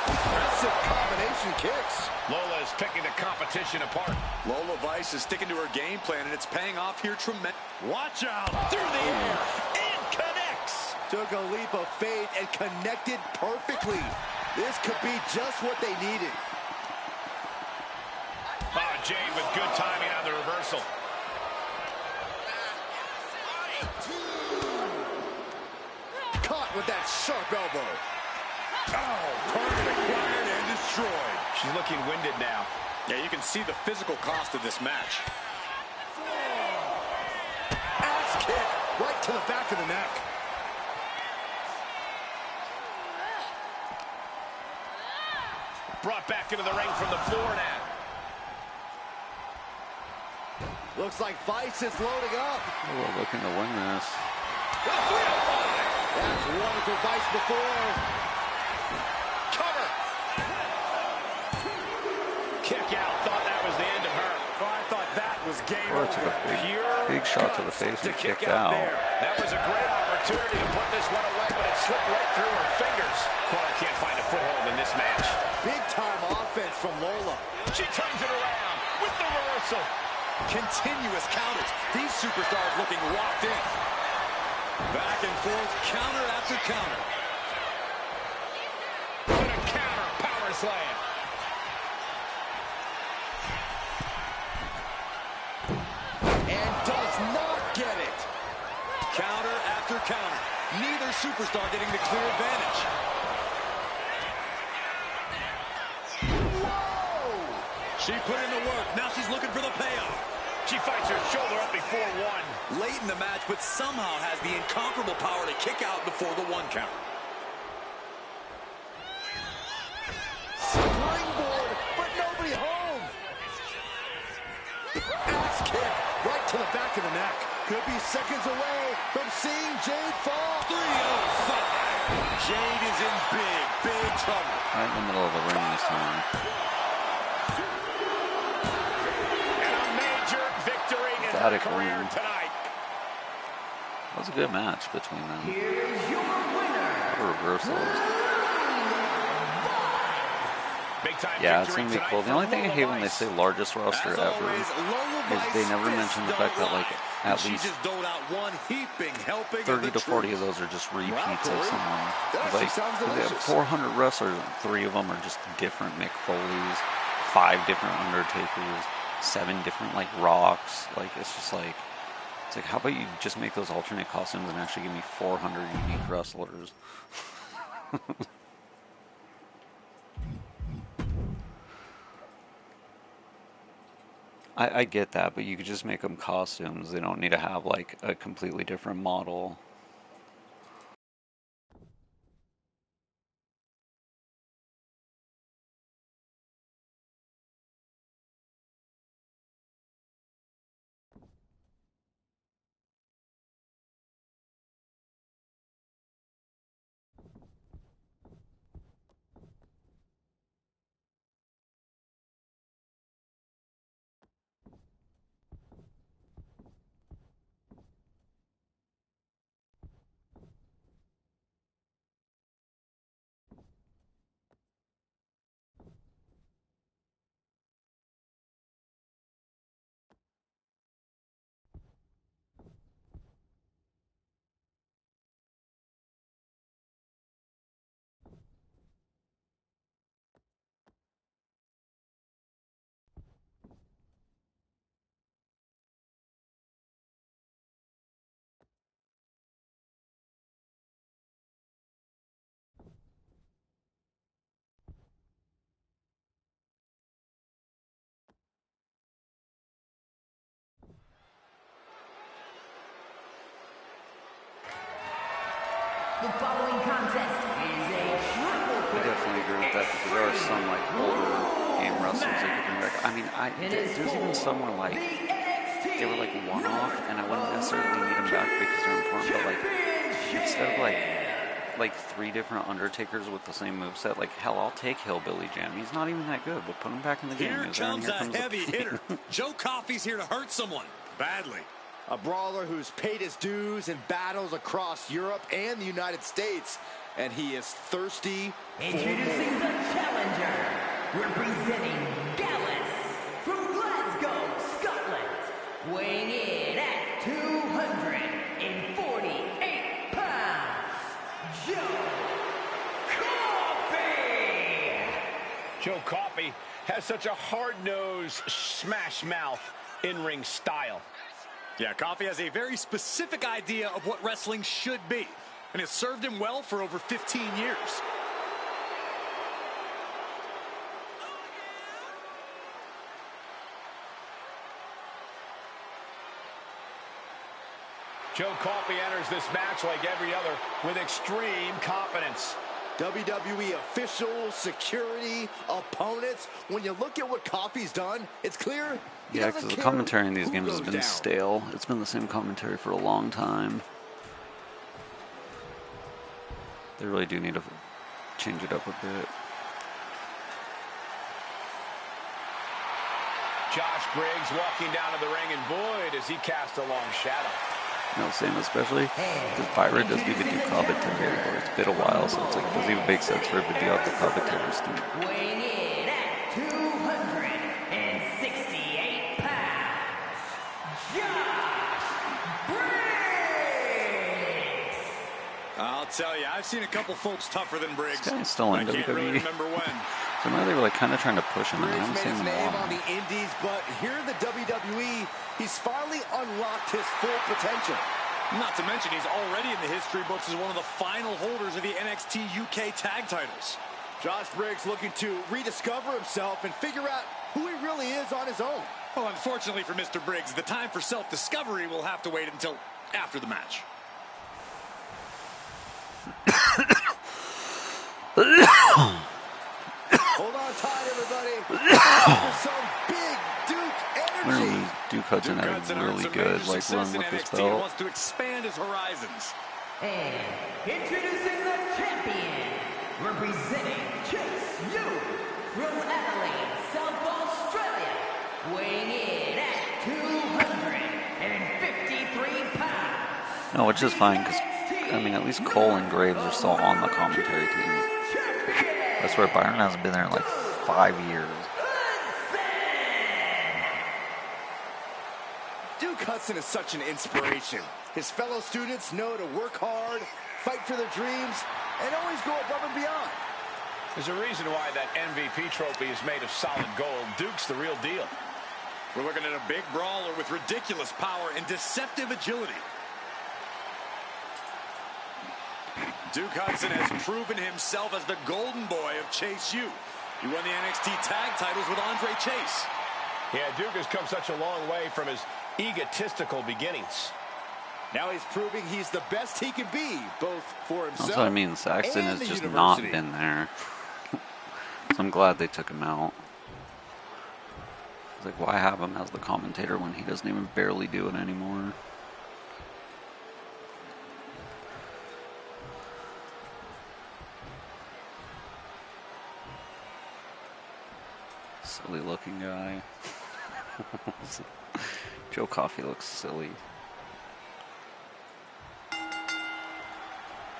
Impressive combination kicks. Lola is picking the competition apart. Lola Vice is sticking to her game plan, and it's paying off here tremendous. Watch out. Through the air. And connects. Took a leap of faith and connected perfectly. This could be just what they needed. Oh, Jade with good timing on the reversal. Caught with that sharp elbow. Oh, target acquired and destroyed. She's looking winded now. Yeah, you can see the physical cost of this match. Axe kick right to the back of the neck. Brought back into the ring from the floor now. Looks like Vice is loading up. We're looking to win this. That's one for Vice before. Cover. Kick out. Thought that was the end of her. Oh, I thought that was game Or over. took a big shot to the face and kicked out. There. That was a great opportunity to put this one away, but it slipped right through her fingers. Cora can't find a foothold in this match. Big time offense from Lola. She turns it around with the reversal. Continuous counters. These superstars looking locked in. Back and forth, counter after counter. With a counter power slam. And does not get it. Counter after counter. Neither superstar getting the clear advantage. She put in the work. Now she's looking for the payoff. She fights her shoulder up before one. Late in the match, but somehow has the incomparable power to kick out before the one count. Springboard, but nobody home. Axe kick right to the back of the neck. Could be seconds away from seeing Jade fall. 305. Jade is in big trouble. Right in the middle of the ring this time. And a major victory in her Emphatic career win. tonight. That was a good match between them. Here is your winner. Reversals. Big time Yeah, it's victory gonna be tonight cool. The for only thing I Lola hate when they Vice. say largest roster As ever always, Lola is Vice they never fists mention the don't fact that like lie. at She least just doled out one heaping helping 30 of to the 40 truth. of those are just repeats Corey. of someone. That It's actually sounds they have delicious. 400 wrestlers, and 3 of them are just different Mick Foley's, 5 different Undertakers, 7 different like Rocks. Like it's just like it's like how about you just make those alternate costumes and actually give me 400 unique wrestlers. I get that, but you could just make them costumes. They don't need to have like a completely different model. some like older game wrestlers they could bring back. I mean, there's even some where like they were like one-off, and I wouldn't necessarily need them back because they're important. But like instead of like 3 different Undertakers with the same moveset, like hell, I'll take Hillbilly Jam. He's not even that good, but put him back in the game. Here comes a heavy hitter. Joe Coffey's here to hurt someone badly. A brawler who's paid his dues in battles across Europe and the United States, and he is thirsty for Introducing the challenger, representing Gallus from Glasgow, Scotland, weighing in at 248 pounds, Joe Coffey! Joe Coffey has such a hard-nosed, smash-mouth in-ring style. Yeah, Coffey has a very specific idea of what wrestling should be, and it's served him well for over 15 years. Joe Coffey enters this match like every other with extreme confidence. WWE officials, security, opponents. When you look at what Coffey's done, it's clear. Yeah, because the commentary in these games has been stale. It's been the same commentary for a long time. They really do need to change it up a bit. Josh Briggs walking down to the ring, and boy, does he cast a long shadow. You know, same especially because Byron doesn't even do commentary anymore. It's been a while, so it's like it doesn't even make sense for him to do out the commentary stuff. Weighing in at 268 pounds, Josh Briggs! I'll tell you, I've seen a couple folks tougher than Briggs. This guy's still in I can't really WWE. remember when. So now they were like kind of trying to push him, and I haven't Briggs seen made his him name long. on the Indies, but here in the WWE, he's finally unlocked his full potential. Not to mention, he's already in the history books as one of the final holders of the NXT UK tag titles. Josh Briggs looking to rediscover himself and figure out who he really is on his own. Well, unfortunately for Mr. Briggs, the time for self-discovery will have to wait until after the match. Hold on tight, everybody. Some big Duke energy. Duke Hudson had a really good like run with this belt. Wants to expand his horizons. And introducing the champion, representing Chase U from Adelaide, South Australia, weighing in at 253 pounds. No, which is fine because I mean at least Cole and Graves are still on the commentary team. I swear Byron hasn't been there in like 5 years. Duke Hudson is such an inspiration. His fellow students know to work hard, fight for their dreams, and always go above and beyond. There's a reason why that MVP trophy is made of solid gold. Duke's the real deal. We're looking at a big brawler with ridiculous power and deceptive agility. Duke Hudson has proven himself as the golden boy of Chase U. He won the NXT tag titles with Andre Chase. Yeah, Duke has come such a long way from his egotistical beginnings. Now he's proving he's the best he can be, both for himself. That's what I mean. Saxton and has the just university. not been there. So I'm glad they took him out. It's like, why have him as the commentator when he doesn't even barely do it anymore? Silly looking guy. Joe Coffey looks silly.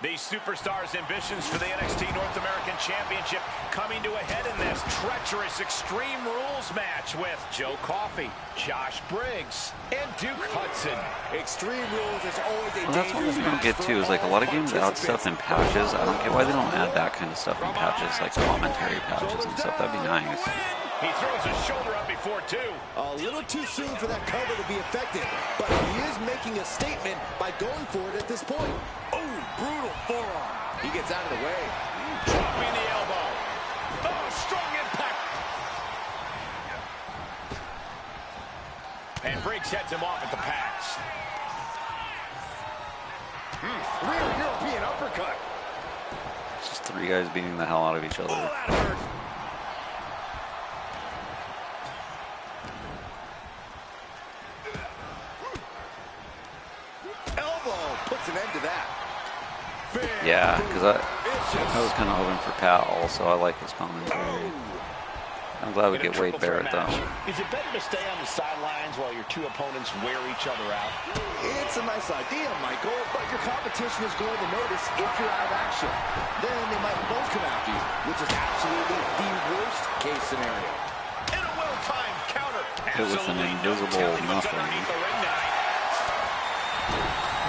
These superstars' ambitions for the NXT North American Championship coming to a head in this treacherous Extreme Rules match with Joe Coffey, Josh Briggs, and Duke Hudson. Extreme Rules is always a Well, that's what dangerous we don't match get for to is like a lot of all games add stuff in patches. I don't get why they don't add that kind of stuff in patches, like commentary patches and stuff. That'd be nice. He throws his shoulder up before two. A little too soon for that cover to be effective, but he is making a statement by going for it at this point. Oh, brutal forearm. He gets out of the way. Dropping the elbow. Oh, strong impact. And Briggs heads him off at the pass. Real European uppercut. It's just 3 guys beating the hell out of each other. Oh, that hurt. Yeah, because I was kind of hoping for Pat also. I like his commentary. I'm glad we get Wade Barrett, though. Is it better to stay on the sidelines while your two opponents wear each other out? It's a nice idea, Michael, but your competition is going to notice if you're out of action. Then they might both come after you, which is absolutely the worst case scenario. And a well-timed counter. Hit with an invisible nothing.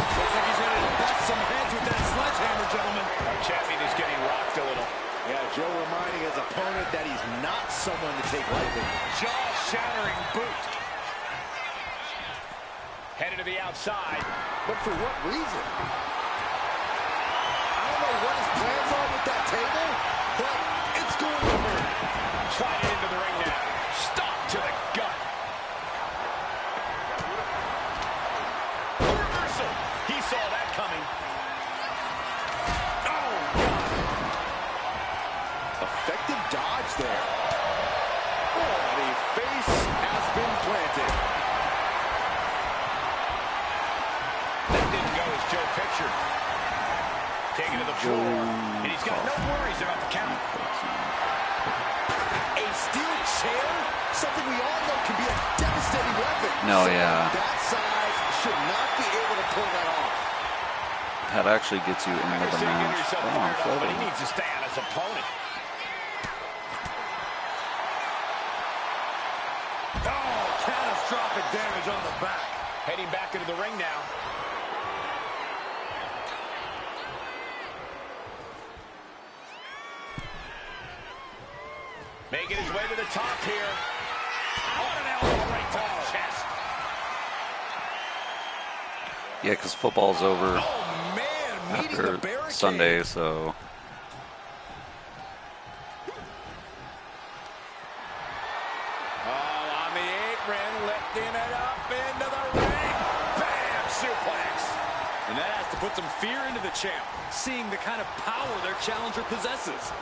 Looks like he's going to bust some heads with that sledgehammer, gentlemen. Our champion is getting rocked a little. Yeah, Joe reminding his opponent that he's not someone to take lightly. Jaw-shattering boot. Headed to the outside. But for what reason? I don't know what his plans are with that table, but it's going to hurt. Sliding into the ring now. Stop to the gut. A reversal. He saw that coming. Effective dodge there. Oh, the face has been planted. That didn't go as Joe pictured. Taking to the floor. And he's got no worries about the count. A steel chair? Something we all know can be a devastating weapon. No, Someone yeah. that size should not be able to pull that off. That actually gets you into the match. Oh, I'm But he floating. needs to stay on his opponent. Oh, catastrophic damage on the back. Heading back into the ring now. Making his way to the top here. What an elbow right to the chest. Yeah, because football's over Oh, man, meeting the after barricade. Sunday, so Oh, on the apron, lifting it up into the ring. Bam, suplex. And that has to put some fear into the champ, seeing the kind of power their challenger possesses.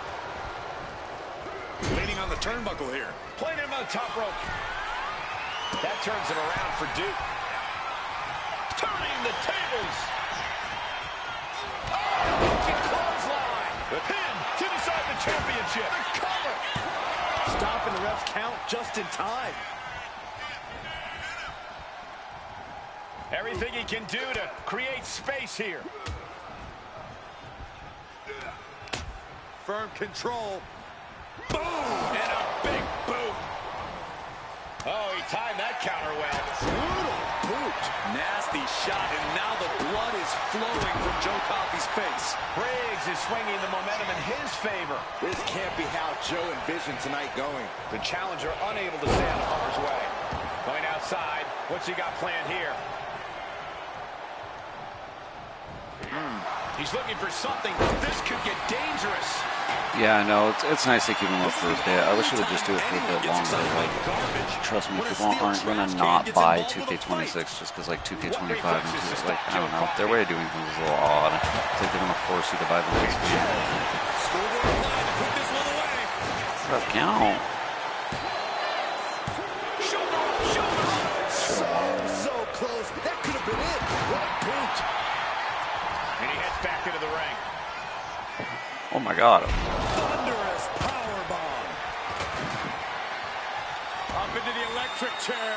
Leaning on the turnbuckle here. Playing him on the top rope. That turns it around for Duke. Turning the tables. Oh, wicked clothesline. The pin to decide the championship. The cover. Stopping the ref's count just in time. Everything he can do to create space here. Firm control. Boom! And a big boot. Oh, he timed that counter well. Brutal boot. Nasty shot, and now the blood is flowing from Joe Coffey's face. Briggs is swinging the momentum in his favor. This can't be how Joe envisioned tonight going. The challenger unable to stay out of harm's way. Going outside. What's he got planned here? He's looking for something. This could get dangerous. yeah, I know it's nice to keep him up for a bit. I wish we would just do it for a bit longer. Like, trust me, people aren't gonna not buy 2K26 just because like 2K25 and just like I don't know. Their way of doing things is a little odd. It's like they're gonna force you to buy the next game. Put this one away. That count. So close. That could have been it. What a boot. And he heads back into the ring. Oh my God. Thunderous powerbomb. Up into the electric chair.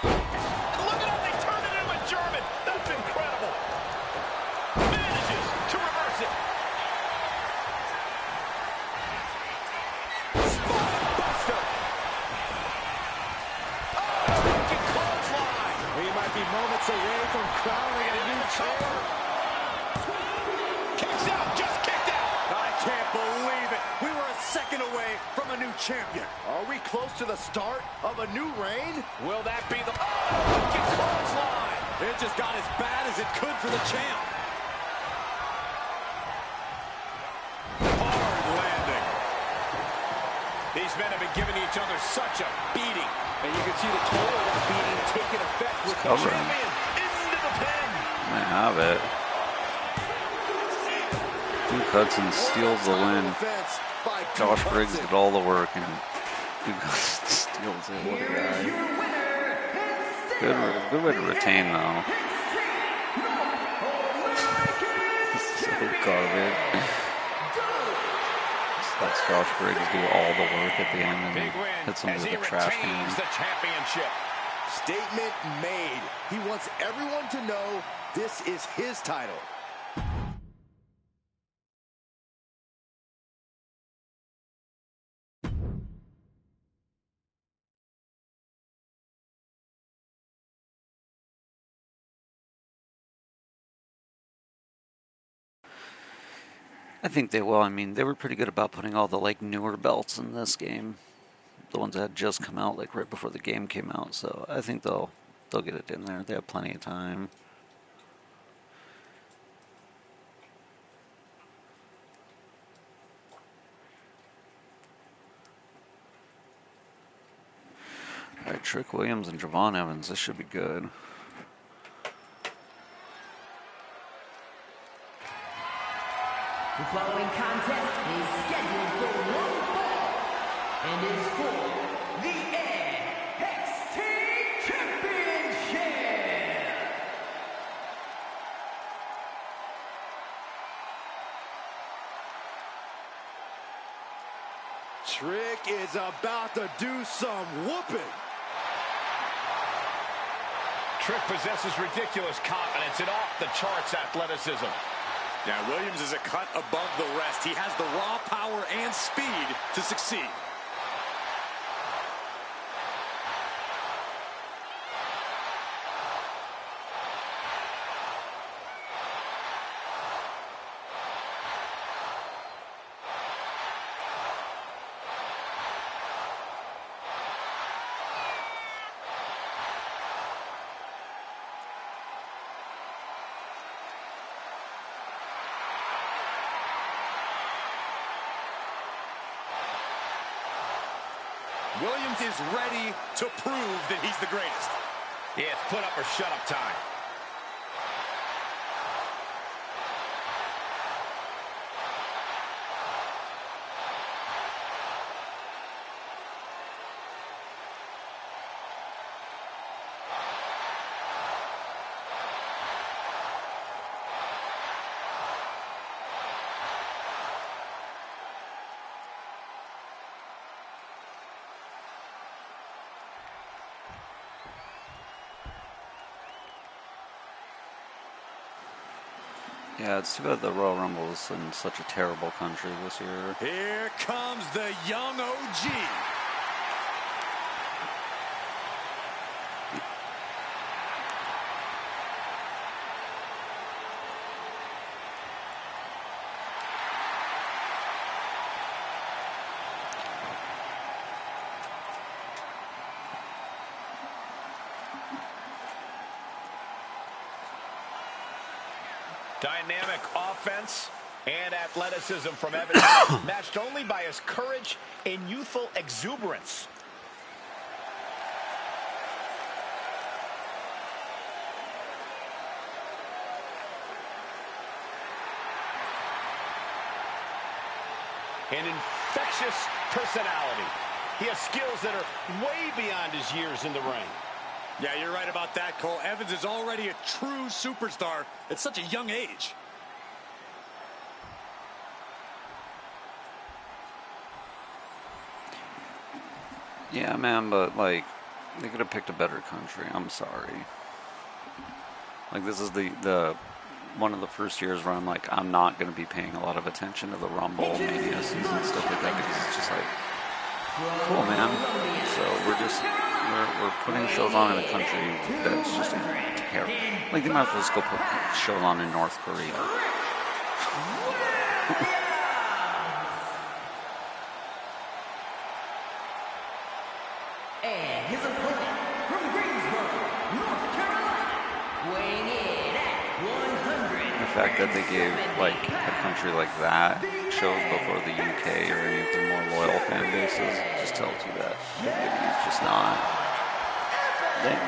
And look at how they turned it into a German. That's incredible. Manages to reverse it. Spine buster. Oh, wicked clothesline. He might be moments away from crowning a new champion. Kicks out, just kicked out. I can't believe it. We were a second away from a new champion. Are we close to the start of a new reign? Will that be the... Oh, wicked clothesline. It just got as bad as it could for the champ. Hard landing. These men have been giving each other such a beating. And you can see the toll of that beating taking effect with the Covering. champion. Into the pin. Might have it. Duke Hudson steals the win. Defense by Duke Josh Briggs Hudson. did all the work and Duke Hudson steals it. What a guy. Good way to retain though. So garbage. Lets Josh Briggs do all the work at the end and Big win hits him as with he a trash can. retains the championship. Statement made. He wants everyone to know this is his title. I think they will. I mean, they were pretty good about putting all the like newer belts in this game, the ones that had just come out like right before the game came out. So I think they'll get it in there. They have plenty of time. All right, Trick Williams and Javon Evans. This should be good. The following contest is scheduled for one fall and is for the NXT Championship. Trick is about to do some whooping. Trick possesses ridiculous confidence and off-the-charts athleticism. Now, Williams is a cut above the rest. He has the raw power and speed to succeed. Williams is ready to prove that he's the greatest. Yeah, it's put up or shut up time. Yeah, it's too bad the Royal Rumble is in such a terrible country this year. Here comes the young OG. Dynamic offense and athleticism from Evans, matched only by his courage and youthful exuberance. An infectious personality. He has skills that are way beyond his years in the ring. Yeah, you're right about that, Cole. Evans is already a true superstar at such a young age. Yeah, man, but like, they could have picked a better country. I'm sorry. Like, this is the one of the first years where I'm like, I'm not going to be paying a lot of attention to the Rumble, Mania season, stuff like that, because it's just like, cool, man. So we're putting shows on in a country that's just terrible. Like, they might as well just go put shows on in North Korea. And his opponent from Greensboro, North Carolina, weighing in at 100. The fact that they gave, like, a country like that shows before the UK or any of the more loyal fan bases just tells you that WWE's just not.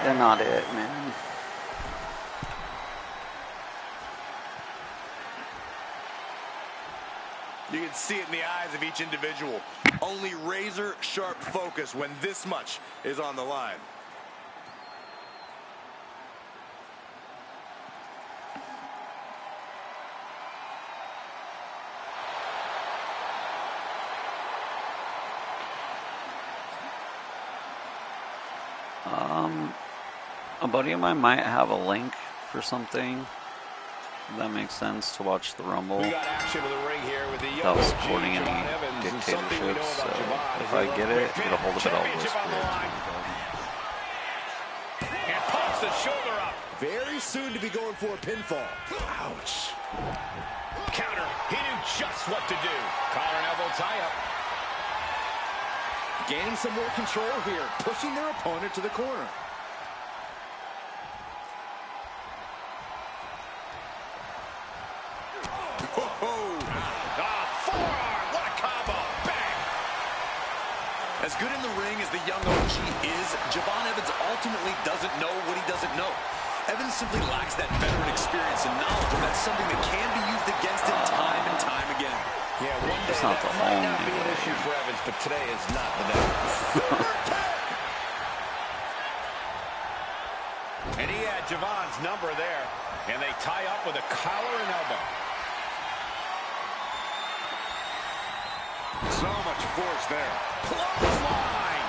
They're not it, man. You can see it in the eyes of each individual. Only razor-sharp focus when this much is on the line. A buddy of mine might have a link for something. If that makes sense, to watch the Rumble. We got action in the ring here with the Without supporting any Javon Evans, and something we know dictatorships. So about Javon if is I he get loves it, quick get a hold of it, I'll championship whisper on the it. line. And pops the shoulder up. Very soon to be going for a pinfall. Ouch. Counter. He knew just what to do. Collar and elbow tie up. Gaining some more control here, pushing their opponent to the corner. Forearm. What a combo. Bang. As good in the ring as the young OG is, Javon Evans ultimately doesn't know what he doesn't know. Evans simply lacks that veteran experience and knowledge, and that's something that can be used against him time and time again. Yeah, one day It's not that the might only not be an way. issue for Evans, but today is not the day. And he had Javon's number there. And they tie up with a collar and elbow. So much force there. Clothesline.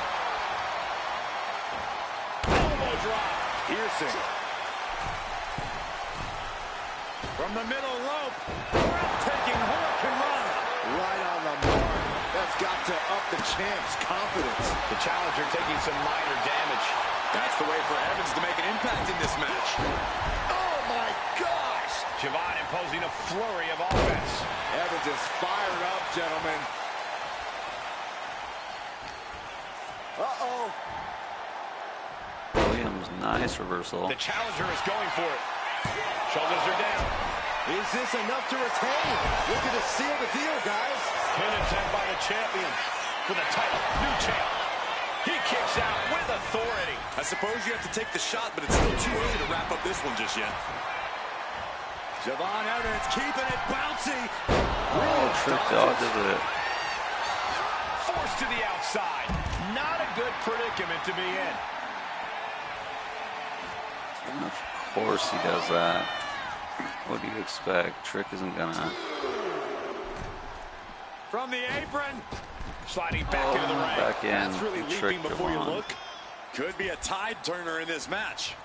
Elbow drop. Piercing. From the middle rope. Breathtaking Hurricane Run. Right on the mark. That's got to up the champ's confidence. The challenger taking some minor damage. That's the way for Evans to make an impact in this match. Oh my gosh! Javon imposing a flurry of offense. Evans is fired up, gentlemen. Uh-oh. Williams, nice reversal. The challenger is going for it. Shoulders are down. Is this enough to retain? Looking to seal the deal, guys. Pin attempt by the champion for the title. New champ. He kicks out with authority. I suppose you have to take the shot, but it's still too early to wrap up this one just yet. Javon Evans keeping it bouncy. Oh, Trick dodges it. Forced to the outside. Not a good predicament to be in. And of course he does that. What do you expect? Trick isn't gonna. From the apron. Sliding back into the ring. Back in. That's really Trick leaping before you Javon. look. Could be a tide turner in this match.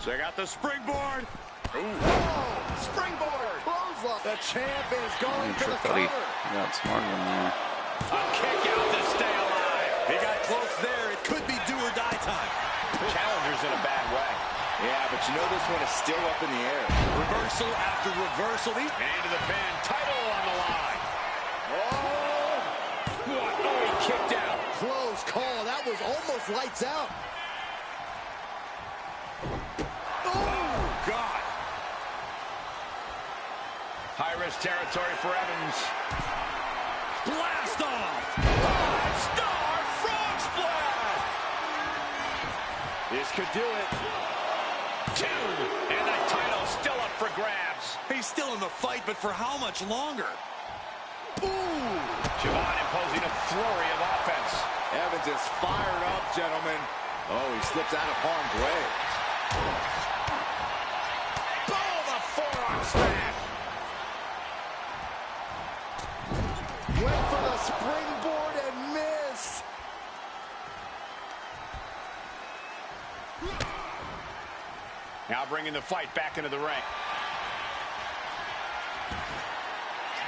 Check out the springboard. Oh, springboard. Clothesline. The champ is going for Trick the thought he cover. got smarter than there. A kick out to stay alive. He got close there. It could be do or die time. Challenger's in a bad way. Yeah, but you know this one is still up in the air. Reversal after reversal. And into the pin. Title on the line. Oh, What? Oh, he kicked out. close call. That was almost lights out. Oh, God. High-risk territory for Evans. Blast off. Five-star frog splash. This could do it. 2. And the title's still up for grabs. He's still in the fight, but for how much longer? Ooh. Javon imposing a flurry of offense. Evans is fired up, gentlemen. Oh, he slips out of harm's way. Boom, a forearm smash. Went for the springboard and missed. Now bringing the fight back into the ring.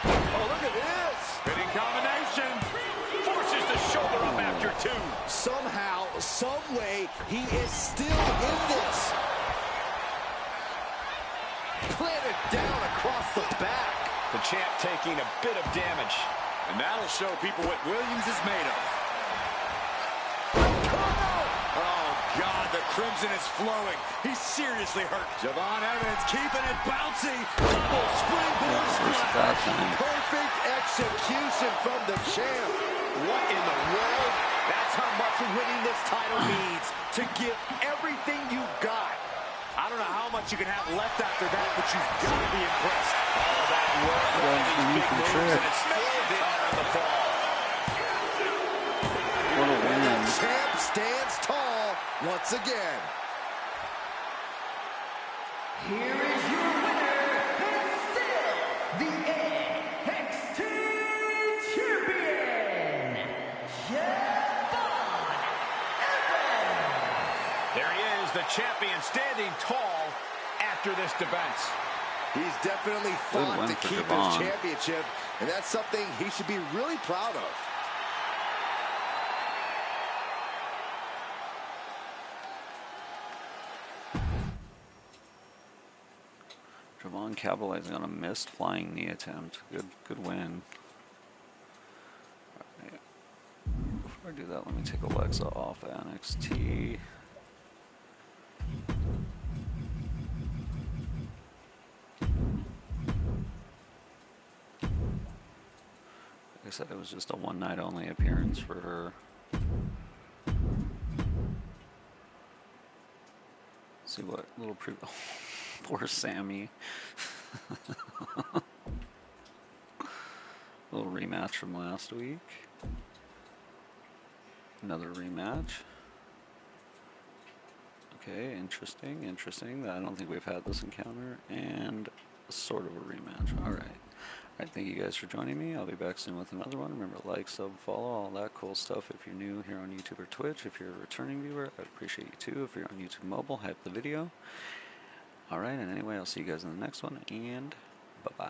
Oh, look at this. Fitting combination. Forces the shoulder up after 2. Somehow, some way, he is still in this. Planted down across the back. The champ taking a bit of damage. And that'll show people what Williams is made of. Oh, God, the crimson is flowing. He's seriously hurt. Javon Evans keeping it bouncy. Double springboard splash. Perfect execution from the champ. What in the world? That's how much winning this title means. To give everything you've got. I don't know how much you can have left after that, but you've got to be impressed. All that work, all these big moves, and it still didn't earn the fall. What a win. Champ stands tall once again. Here is your winner, and still the NXT champion standing tall after this defense. He's definitely fought to keep his championship, and that's something he should be really proud of. Javon capitalizing on a missed flying knee attempt. Good win. Right. Before I do that, let me take Alexa off NXT. Like I said, it was just a one night only appearance for her. Let's see what little poor Sammy. Little rematch from last week. Another rematch. Okay, interesting. I don't think we've had this encounter. And sort of a rematch. Alright. Alright, thank you guys for joining me. I'll be back soon with another one. Remember, like, sub, follow, all that cool stuff. If you're new here on YouTube or Twitch, if you're a returning viewer, I'd appreciate you too. If you're on YouTube mobile, hype the video. Alright, and anyway, I'll see you guys in the next one, and bye-bye.